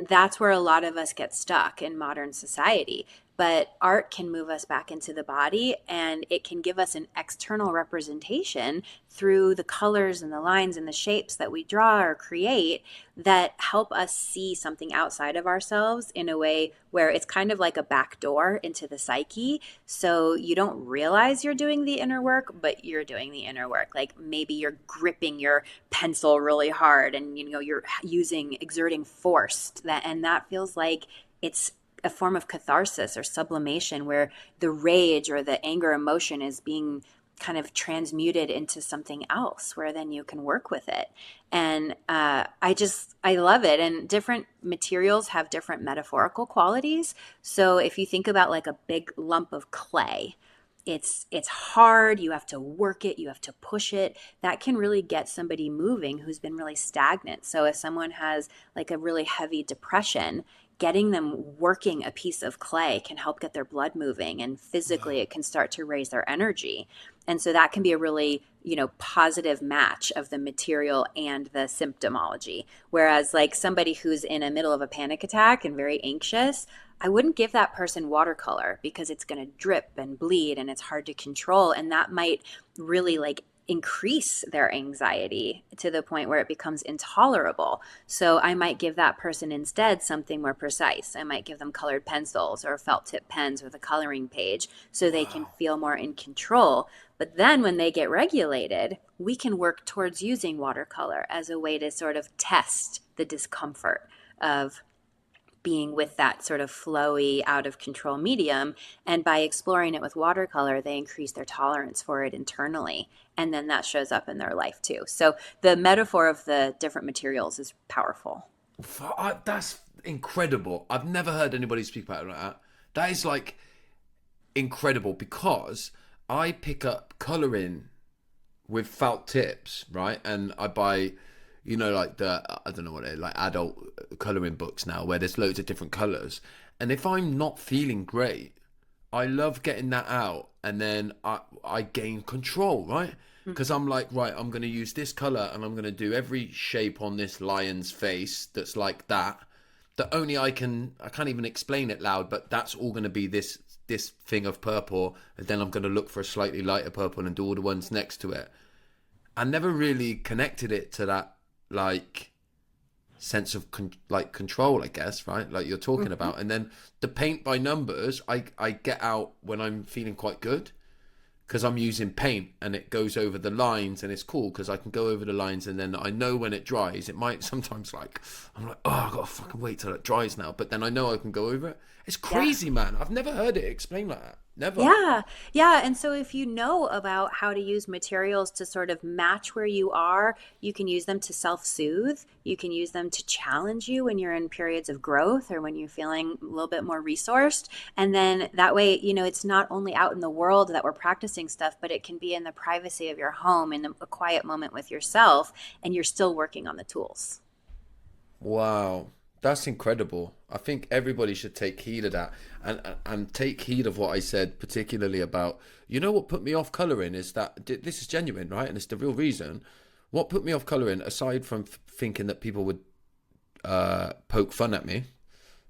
that's where a lot of us get stuck in modern society. but art can move us back into the body, and it can give us an external representation through the colors and the lines and the shapes that we draw or create that help us see something outside of ourselves in a way where it's kind of like a back door into the psyche. So you don't realize you're doing the inner work, but you're doing the inner work. Like maybe you're gripping your pencil really hard, and you're exerting force, and that feels like it's a form of catharsis or sublimation, where the rage or the anger emotion is being kind of transmuted into something else, where then you can work with it. And I love it. And different materials have different metaphorical qualities. So if you think about like a big lump of clay, it's hard, you have to work it, you have to push it. That can really get somebody moving who's been really stagnant. So if someone has like a really heavy depression, getting them working a piece of clay can help get their blood moving, and physically it can start to raise their energy. And so that can be a really, positive match of the material and the symptomology. Whereas like somebody who's in the middle of a panic attack and very anxious, I wouldn't give that person watercolor because it's going to drip and bleed and it's hard to control. And that might really like increase their anxiety to the point where it becomes intolerable. So I might give that person instead something more precise. I might give them colored pencils or felt tip pens with a coloring page so they can feel more in control. But then when they get regulated, we can work towards using watercolor as a way to sort of test the discomfort of being with that sort of flowy, out of control medium. And by exploring it with watercolor, they increase their tolerance for it internally. And then that shows up in their life too. So the metaphor of the different materials is powerful. That's incredible. I've never heard anybody speak about it like that. That is like incredible, because I pick up colouring with felt tips, right? And I buy, like I don't know what it is, like adult colouring books now where there's loads of different colours. And if I'm not feeling great, I love getting that out, and then I gain control, right? Because I'm like, right, I'm going to use this colour and I'm going to do every shape on this lion's face that's like that only I can't even explain it loud, but that's all going to be this thing of purple, and then I'm going to look for a slightly lighter purple and do all the ones next to it. I never really connected it to that like sense of control, I guess, right? Like you're talking about. And then the paint by numbers, I get out when I'm feeling quite good, because I'm using paint and it goes over the lines, and it's cool because I can go over the lines, and then I know when it dries. It might sometimes I'm like, oh, I gotta fucking wait till it dries now, but then I know I can go over it. It's Yeah. crazy, man. I've never heard it explained like that. Never. Yeah, yeah. And so if you know about how to use materials to sort of match where you are, you can use them to self-soothe. You can use them to challenge you when you're in periods of growth or when you're feeling a little bit more resourced. And then that way, it's not only out in the world that we're practicing stuff, but it can be in the privacy of your home, in a quiet moment with yourself, and you're still working on the tools. Wow, that's incredible. I think everybody should take heed of that, and take heed of what I said, particularly about, what put me off colouring is that this is genuine, right? And it's the real reason. What put me off colouring, aside from thinking that people would poke fun at me,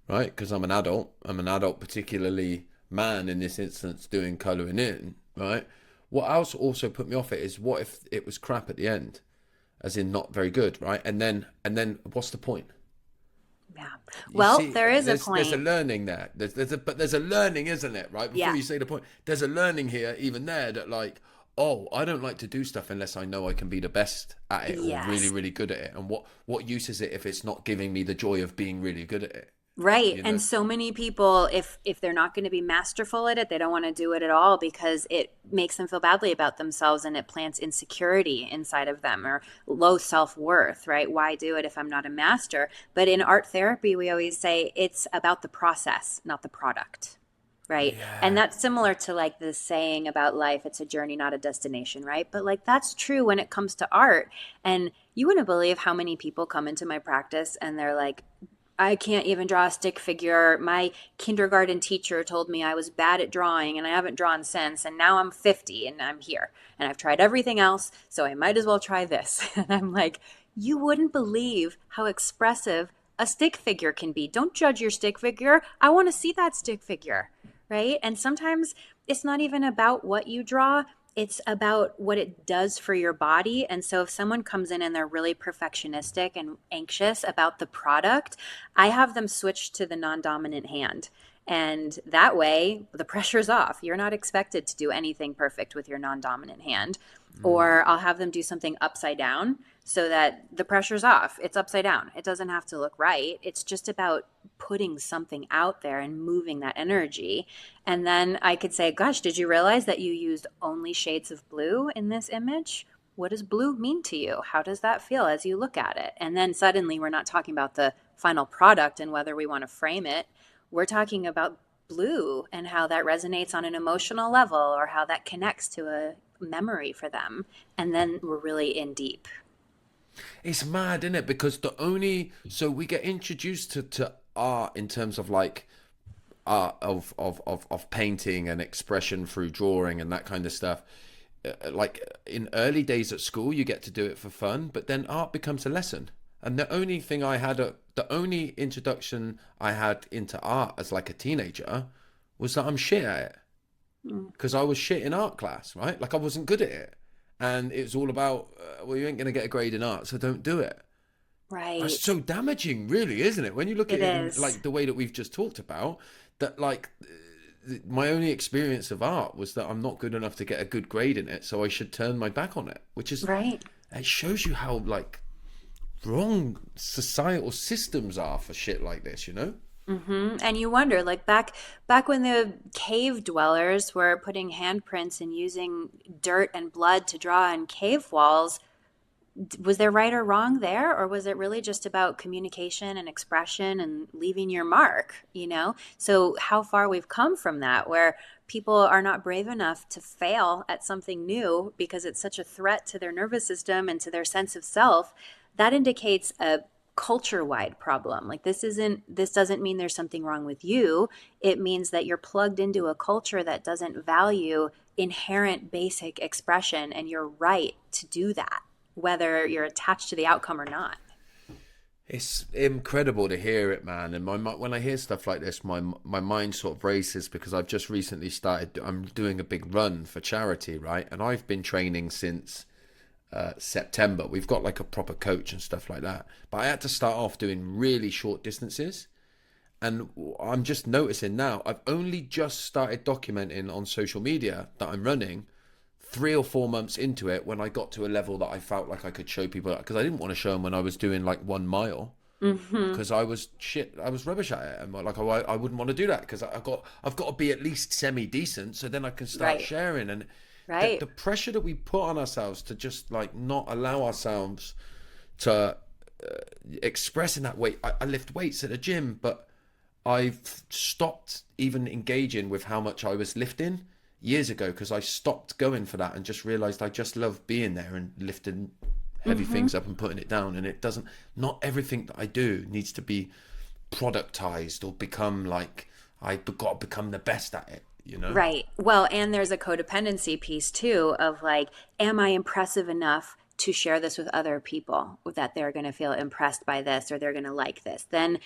right? Because I'm an adult. I'm an adult, particularly man in this instance, doing colouring in, right? What else also put me off it is, what if it was crap at the end, as in not very good, right? And then what's the point? Yeah. You Well, see, there is a there's a point. learning there. There's a learning, isn't it? Right before Yeah. you say the point, there's a learning here, even there, that like, oh, I don't like to do stuff unless I know I can be the best at it or really Yes. really good at it. And what use is it if it's not giving me the joy of being really good at it? Right. You know? And so many people, if they're not going to be masterful at it, they don't want to do it at all because it makes them feel badly about themselves, and it plants insecurity inside of them, or low self-worth, right? Why do it if I'm not a master? But in art therapy, we always say it's about the process, not the product. Right. And Yeah. that's similar to like the saying about life, it's a journey, not a destination, right? But like that's true when it comes to art. And you wouldn't believe how many people come into my practice and they're like, I can't even draw a stick figure. My kindergarten teacher told me I was bad at drawing and I haven't drawn since. And now I'm 50 and I'm here and I've tried everything else. So I might as well try this. And I'm like, you wouldn't believe how expressive a stick figure can be. Don't judge your stick figure. I want to see that stick figure. right? And sometimes it's not even about what you draw, it's about what it does for your body. And so if someone comes in and they're really perfectionistic and anxious about the product, I have them switch to the non dominant hand. And that way, the pressure's off. You're not expected to do anything perfect with your non dominant hand. Mm. Or I'll have them do something upside down so that the pressure's off. It's upside down. It doesn't have to look right. It's just about putting something out there and moving that energy. And then I could say, gosh, did you realize that you used only shades of blue in this image? What does blue mean to you? How does that feel as you look at it? And then suddenly we're not talking about the final product and whether we want to frame it. We're talking about blue and how that resonates on an emotional level or how that connects to a memory for them. And then we're really in deep. It's mad, isn't it? Because the only so we get introduced to art in terms of like art of painting and expression through drawing and that kind of stuff. Like in early days at school, you get to do it for fun, but then art becomes a lesson. And the only thing I had, the only introduction I had into art as like a teenager was that I'm shit at it Mm. because I was shit in art class, right? Like I wasn't good at it. And it's all about, well, you ain't going to get a grade in art, so don't do it. That's Right. so damaging, really, isn't it? When you look at It it in is. like the way that we've just talked about, that like my only experience of art was that I'm not good enough to get a good grade in it, so I should turn my back on it, which is, Right. it shows you how like wrong societal systems are for shit like this, you know? And you wonder, like back when the cave dwellers were putting handprints and using dirt and blood to draw on cave walls, was there right or wrong there, or was it really just about communication and expression and leaving your mark? So how far we've come from that, where people are not brave enough to fail at something new because it's such a threat to their nervous system and to their sense of self. That indicates a culture wide problem. Like this doesn't mean there's something wrong with you. It means that you're plugged into a culture that doesn't value inherent basic expression, and you're right to do that, whether you're attached to the outcome or not. It's incredible to hear it, man. And when I hear stuff like this, my mind sort of races because I've just recently started. I'm doing a big run for charity, right? And I've been training since September. We've got like a proper coach and stuff like that. But I had to start off doing really short distances. And I'm just noticing now, I've only just started documenting on social media that I'm running 3 or 4 months into it when I got to a level that I felt like I could show people because I didn't want to show them when I was doing like 1 mile Mm-hmm. because I was shit, I was rubbish at it, and like I wouldn't want to do that because I've got to be at least semi decent so then I can start Right. sharing. And the Right. pressure that we put on ourselves to just like not allow ourselves to express in that way. I lift weights at a gym, but I've stopped even engaging with how much I was lifting years ago because I stopped going for that and just realized I just love being there and lifting heavy Mm-hmm. things up and putting it down. And it doesn't, not everything that I do needs to be productized or become like I've got to become the best at it, you know? Right. Well, and there's a codependency piece too of like, am I impressive enough to share this with other people that they're going to feel impressed by this or they're going to like this? Then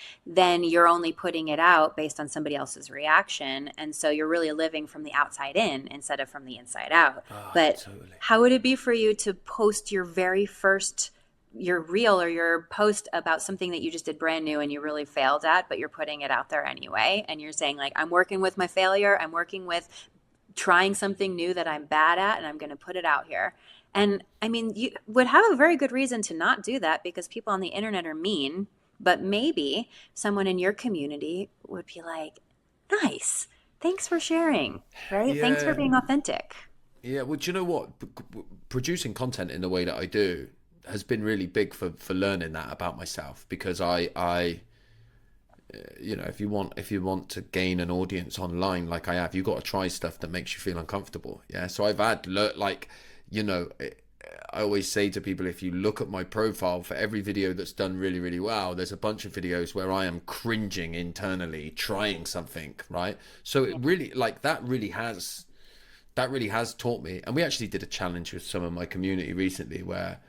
you're only putting it out based on somebody else's reaction, and so you're really living from the outside in instead of from the inside out. Ah, But totally. how would it be for you to post your very first your reel or your post about something that you just did brand new and you really failed at, but you're putting it out there anyway. And you're saying, like, I'm working with my failure. I'm working with trying something new that I'm bad at, and I'm going to put it out here. And I mean, you would have a very good reason to not do that because people on the internet are mean. But maybe someone in your community would be like, nice. Thanks for sharing, right? Thanks for Yeah. being authentic. Yeah. Well, do you know what? Producing content in the way that I do has been really big for learning that about myself because I you know, if you want to gain an audience online like I have, you got to try stuff that makes you feel uncomfortable. Yeah, so I've had like, you know, I always say to people, if you look at my profile for every video that's done really really well, there's a bunch of videos where I am cringing internally trying something, right? So it Yeah. really like that really has taught me. And we actually did a challenge with some of my community recently where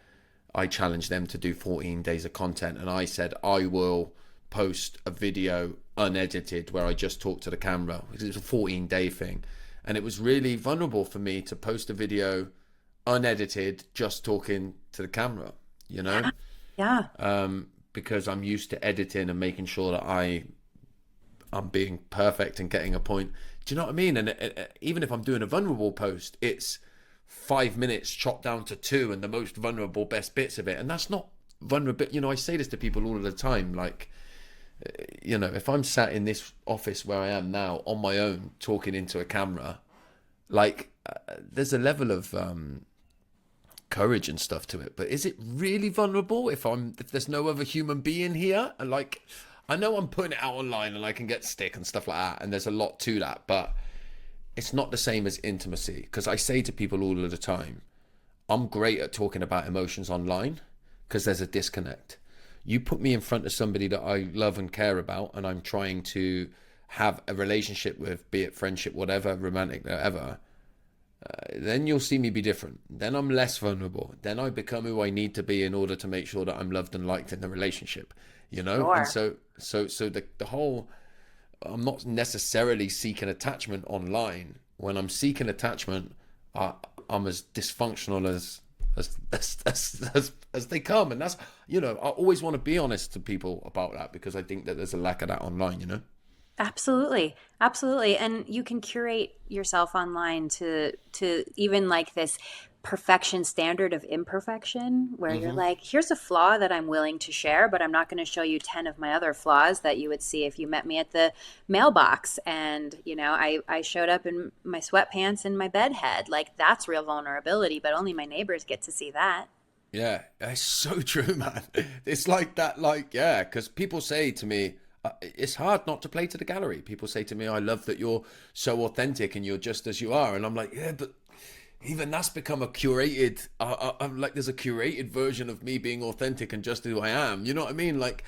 I challenged them to do 14 days of content, and I said I will post a video unedited where I just talked to the camera because it was a 14-day thing, and it was really vulnerable for me to post a video unedited, just talking to the camera, you know, Yeah. because I'm used to editing and making sure that I'm being perfect and getting a point. Do you know what I mean? And even if I'm doing a vulnerable post, it's 5 minutes chopped down to two and the most vulnerable best bits of it, and that's not vulnerable. You know, I say this to people all of the time, like, you know, if I'm sat in this office where I am now on my own talking into a camera, like, there's a level of courage and stuff to it, but is it really vulnerable if there's no other human being here? And like, I know I'm putting it out online and I can get stick and stuff like that, and there's a lot to that, but it's not the same as intimacy. Because I say to people all of the time, I'm great at talking about emotions online because there's a disconnect. You put me in front of somebody that I love and care about, and I'm trying to have a relationship with, be it friendship, whatever, romantic, whatever, then you'll see me be different. Then I'm less vulnerable. Then I become who I need to be in order to make sure that I'm loved and liked in the relationship, you know? And Sure. so the whole, I'm not necessarily seeking attachment online. When I'm seeking attachment, I'm as dysfunctional as they come. And that's, you know, I always want to be honest to people about that because I think that there's a lack of that online, you know? Absolutely. Absolutely. And you can curate yourself online to even like this perfection standard of imperfection where you're Hmm. like, here's a flaw that I'm willing to share, but I'm not going to show you 10 of my other flaws that you would see if you met me at the mailbox. And, you know, I showed up in my sweatpants and my bed head. Like that's real vulnerability, but only my neighbors get to see that. Yeah, it's so true, man. It's like that, like, yeah, because people say to me, it's hard not to play to the gallery. People say to me, I love that you're so authentic and you're just as you are. And I'm like, yeah, but even that's become a curated, I'm like, there's a curated version of me being authentic and just who I am. You know what I mean? Like,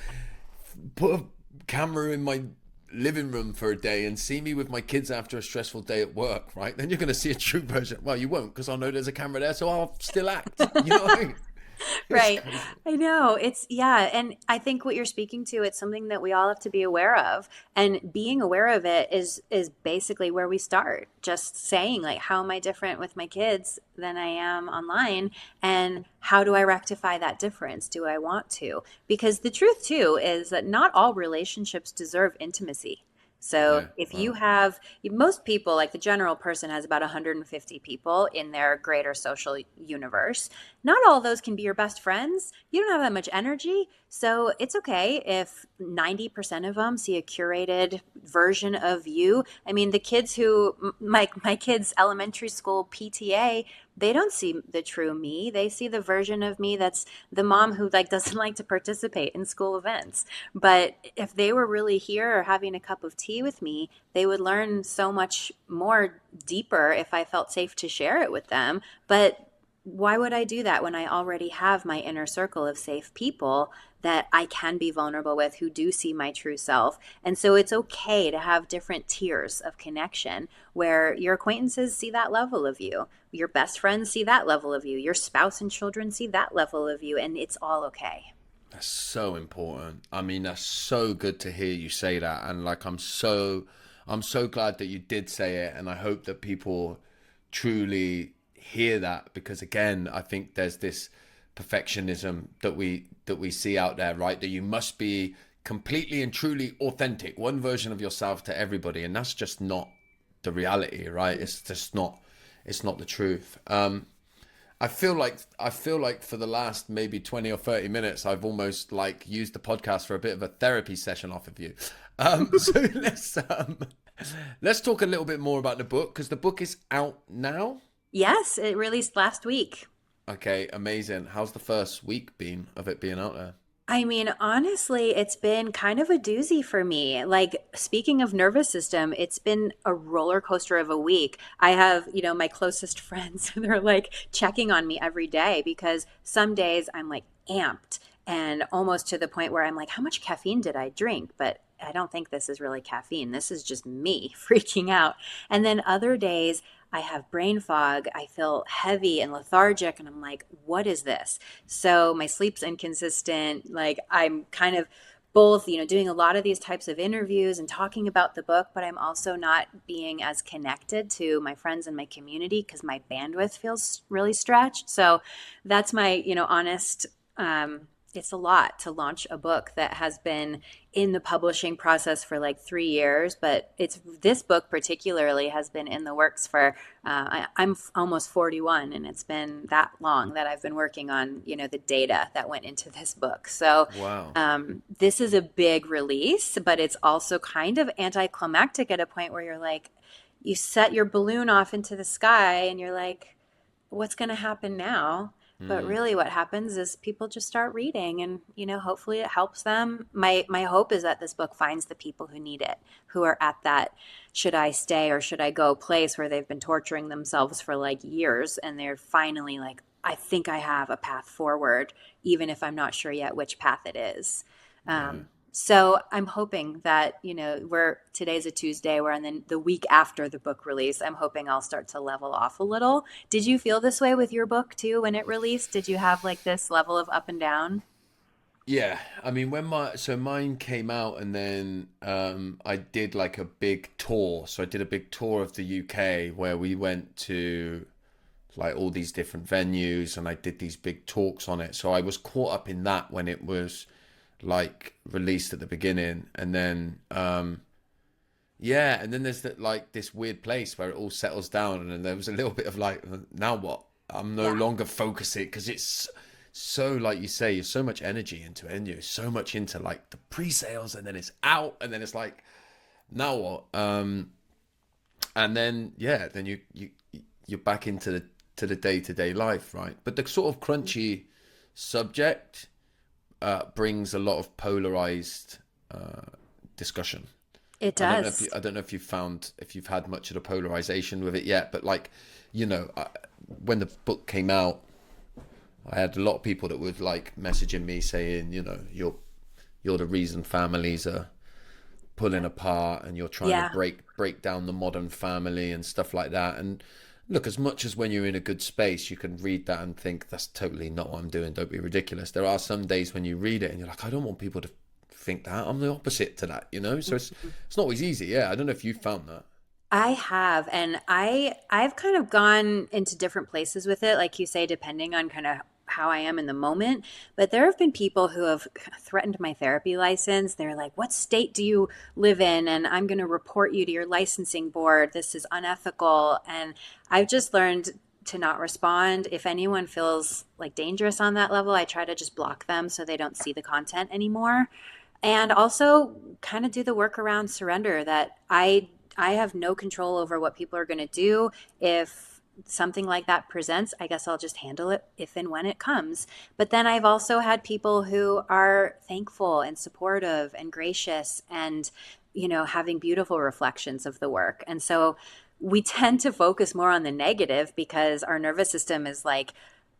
put a camera in my living room for a day and see me with my kids after a stressful day at work, right? Then you're going to see a true version. Well, you won't because I'll know there's a camera there, so I'll still act. You know what I mean? It's Right. crazy. I know. It's, yeah. And I think what you're speaking to, it's something that we all have to be aware of. And being aware of it is basically where we start. Just saying, like, how am I different with my kids than I am online? And how do I rectify that difference? Do I want to? Because the truth, too, is that not all relationships deserve intimacy. So Yeah. if you Wow. have most people, like the general person has about 150 people in their greater social universe, not all of those can be your best friends. You don't have that much energy. So it's okay if 90% of them see a curated version of you. I mean, the kids who, my kids' elementary school PTA, they don't see the true me. They see the version of me that's the mom who like doesn't like to participate in school events. But if they were really here or having a cup of tea with me, they would learn so much more deeper if I felt safe to share it with them. But why would I do that when I already have my inner circle of safe people that I can be vulnerable with who do see my true self? And so it's okay to have different tiers of connection where your acquaintances see that level of you, your best friends see that level of you, your spouse and children see that level of you, and it's all okay. That's so important. I mean, that's so good to hear you say that. And like, I'm so glad that you did say it. And I hope that people truly hear that because again, I think there's this perfectionism that we see out there, right? That you must be completely and truly authentic, one version of yourself to everybody. And that's just not the reality, right? It's not the truth. I feel like for the last maybe 20 or 30 minutes, I've almost like used the podcast for a bit of a therapy session off of you. So let's talk a little bit more about the book because the book is out now. Yes, it released last week. Okay, amazing. How's the first week been of it being out there? I mean, honestly, it's been kind of a doozy for me. Like, speaking of nervous system, it's been a roller coaster of a week. I have, my closest friends, they're like checking on me every day because some days I'm like amped and almost to the point where I'm like, how much caffeine did I drink? But I don't think this is really caffeine. This is just me freaking out. And then other days, I have brain fog. I feel heavy and lethargic, and I'm like, what is this? So my sleep's inconsistent. Like I'm kind of both, doing a lot of these types of interviews and talking about the book, but I'm also not being as connected to my friends and my community because my bandwidth feels really stretched. So that's my, honest, it's a lot to launch a book that has been in the publishing process for like 3 years, but this book particularly has been in the works for I'm almost 41, and it's been that long that I've been working on, the data that went into this book. So Wow. this is a big release, but it's also kind of anticlimactic at a point where you're like, you set your balloon off into the sky and you're like, what's going to happen now? But Mm, really what happens is people just start reading, and hopefully it helps them. My hope is that this book finds the people who need it, who are at that should I stay or should I go place where they've been torturing themselves for like years, and they're finally like, I think I have a path forward, even if I'm not sure yet which path it is. yeah. So I'm hoping that, today's a Tuesday, we're on the week after the book release. I'm hoping I'll start to level off a little. Did you feel this way with your book too when it released? Did you have like this level of up and down? Yeah, I mean when mine came out and then I did like a big tour. So I did a big tour of the UK where we went to like all these different venues and I did these big talks on it. So I was caught up in that when it was like released at the beginning and then yeah, and then there's like this weird place where it all settles down and then there was a little bit of like now what? I'm no Yeah. longer focusing because it's so like you say, there's so much energy into it and you're so much into like the pre-sales and then it's out and then it's like now what? And then yeah, then you're back into the day-to-day life, right? But the sort of crunchy subject brings a lot of polarized discussion. It does. I don't know if you've found if you've had much of the polarization with it yet, but like, you know, when the book came out, I had a lot of people that were like messaging me saying, you know, you're the reason families are pulling apart and you're trying to Yeah. break down the modern family and stuff like that. And look, as much as when you're in a good space, you can read that and think that's totally not what I'm doing. Don't be ridiculous. There are some days when you read it and you're like, I don't want people to think that. I'm the opposite to that, you know? So it's not always easy. Yeah. I don't know if you found that. I have, and I've kind of gone into different places with it, like you say, depending on kind of how I am in the moment. But there have been people who have threatened my therapy license. They're like, "What state do you live in? And I'm going to report you to your licensing board. This is unethical." And I've just learned to not respond. If anyone feels like dangerous on that level, I try to just block them so they don't see the content anymore, and also kind of do the work around surrender that I have no control over what people are going to do. If something like that presents, I guess I'll just handle it if and when it comes. But then I've also had people who are thankful and supportive and gracious and, having beautiful reflections of the work. And so we tend to focus more on the negative because our nervous system is like,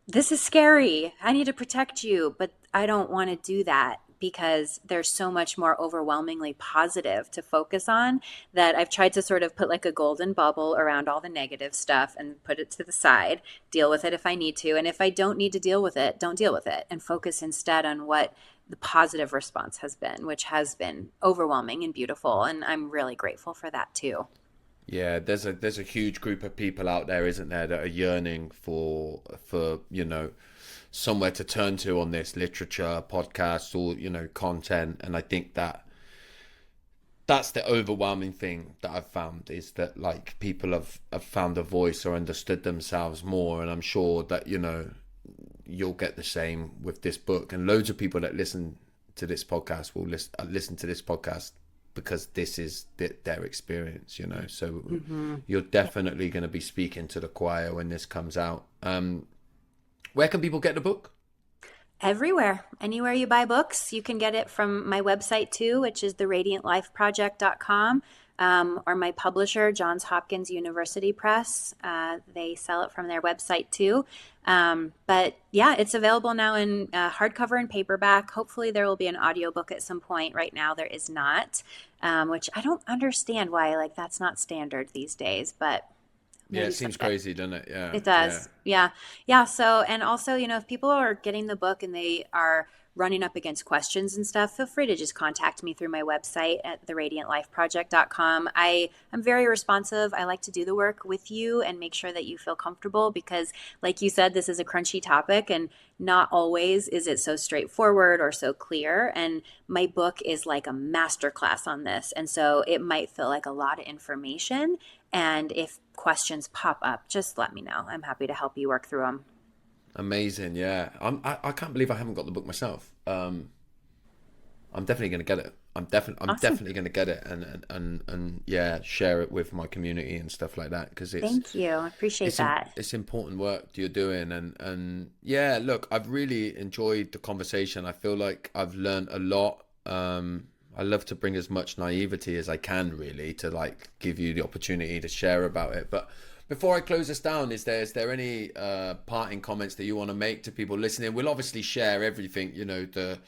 this is scary. I need to protect you, but I don't want to do that because there's so much more overwhelmingly positive to focus on that I've tried to sort of put like a golden bubble around all the negative stuff and put it to the side, deal with it if I need to. And if I don't need to deal with it, don't deal with it and focus instead on what the positive response has been, which has been overwhelming and beautiful. And I'm really grateful for that too. Yeah, there's a huge group of people out there, isn't there, that are yearning for you know somewhere to turn to on this literature, podcasts, or you know content, and I think that's the overwhelming thing that I've found is that like people have found a voice or understood themselves more, and I'm sure that you know you'll get the same with this book, and loads of people that listen to this podcast will listen to this podcast because this is their experience, you know. So Mm-hmm. you're definitely going to be speaking to the choir when this comes out. Where can people get the book? Everywhere. Anywhere you buy books, you can get it from my website too, which is theradiantlifeproject.com, or my publisher, Johns Hopkins University Press. They sell it from their website too. But yeah, it's available now in hardcover and paperback. Hopefully, there will be an audiobook at some point. Right now, there is not, which I don't understand why, like, that's not standard these days, but Yeah, it maybe seems someday. crazy, doesn't it? Yeah, It yeah. does. Yeah. Yeah. So, and also, if people are getting the book and they are running up against questions and stuff, feel free to just contact me through my website at theradiantlifeproject.com. I am very responsive. I like to do the work with you and make sure that you feel comfortable because, like you said, this is a crunchy topic and not always is it so straightforward or so clear. And my book is like a masterclass on this. And so it might feel like a lot of information. And if questions pop up, just let me know. I'm happy to help you work through them. Amazing, yeah. I can't believe I haven't got the book myself. I'm definitely going to get it. I'm Awesome. definitely going to get it and yeah, share it with my community and stuff like that because Thank you. I appreciate that. it's important work you're doing and yeah, look, I've really enjoyed the conversation. I feel like I've learned a lot. I love to bring as much naivety as I can really to like give you the opportunity to share about it. But before I close this down, is there any parting comments that you want to make to people listening? We'll obviously share everything, the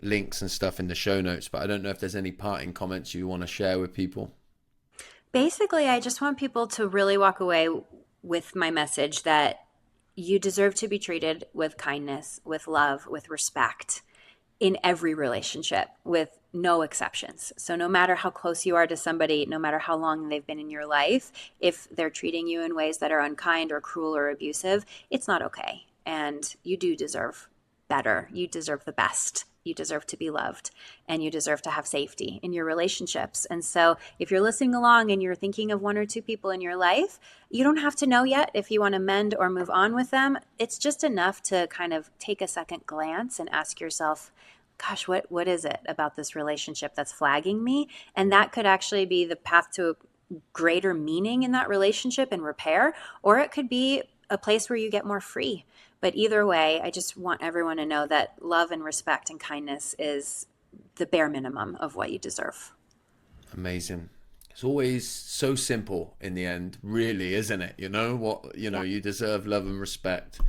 links and stuff in the show notes, but I don't know if there's any parting comments you want to share with people. Basically, I just want people to really walk away with my message that you deserve to be treated with kindness, with love, with respect in every relationship, with no exceptions. So no matter how close you are to somebody, no matter how long they've been in your life, if they're treating you in ways that are unkind or cruel or abusive, it's not okay. And you do deserve better. You deserve the best. You deserve to be loved and you deserve to have safety in your relationships. And so if you're listening along and you're thinking of one or two people in your life, you don't have to know yet if you want to mend or move on with them. It's just enough to kind of take a second glance and ask yourself, gosh, what is it about this relationship that's flagging me? And that could actually be the path to greater meaning in that relationship and repair, or it could be a place where you get more free. But either way, I just want everyone to know that love and respect and kindness is the bare minimum of what you deserve. Amazing. It's always so simple in the end, really, isn't it? Yeah. You deserve love and respect.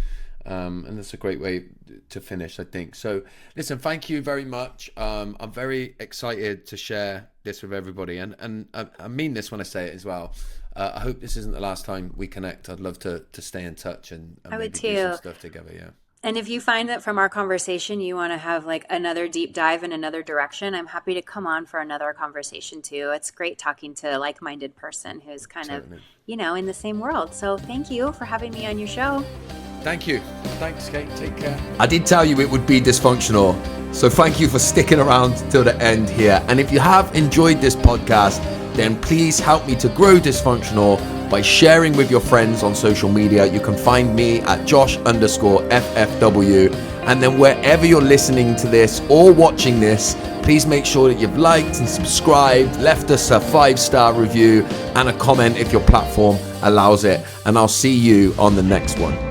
And that's a great way to finish, I think. So listen, thank you very much. I'm very excited to share this with everybody. And I mean this when I say it as well. I hope this isn't the last time we connect. I'd love to stay in touch and I would maybe do some too. stuff together. Yeah. And if you find that from our conversation you want to have like another deep dive in another direction, I'm happy to come on for another conversation too. It's great talking to a like-minded person who's kind of, Totally. in the same world. So thank you for having me on your show. Thank you. Thanks, Kate. Take care. I did tell you it would be dysfunctional. So thank you for sticking around till the end here. And if you have enjoyed this podcast, then please help me to grow Dysfunctional by sharing with your friends on social media. You can find me at Josh_FFW. And then wherever you're listening to this or watching this, please make sure that you've liked and subscribed, left us a 5-star review and a comment if your platform allows it. And I'll see you on the next one.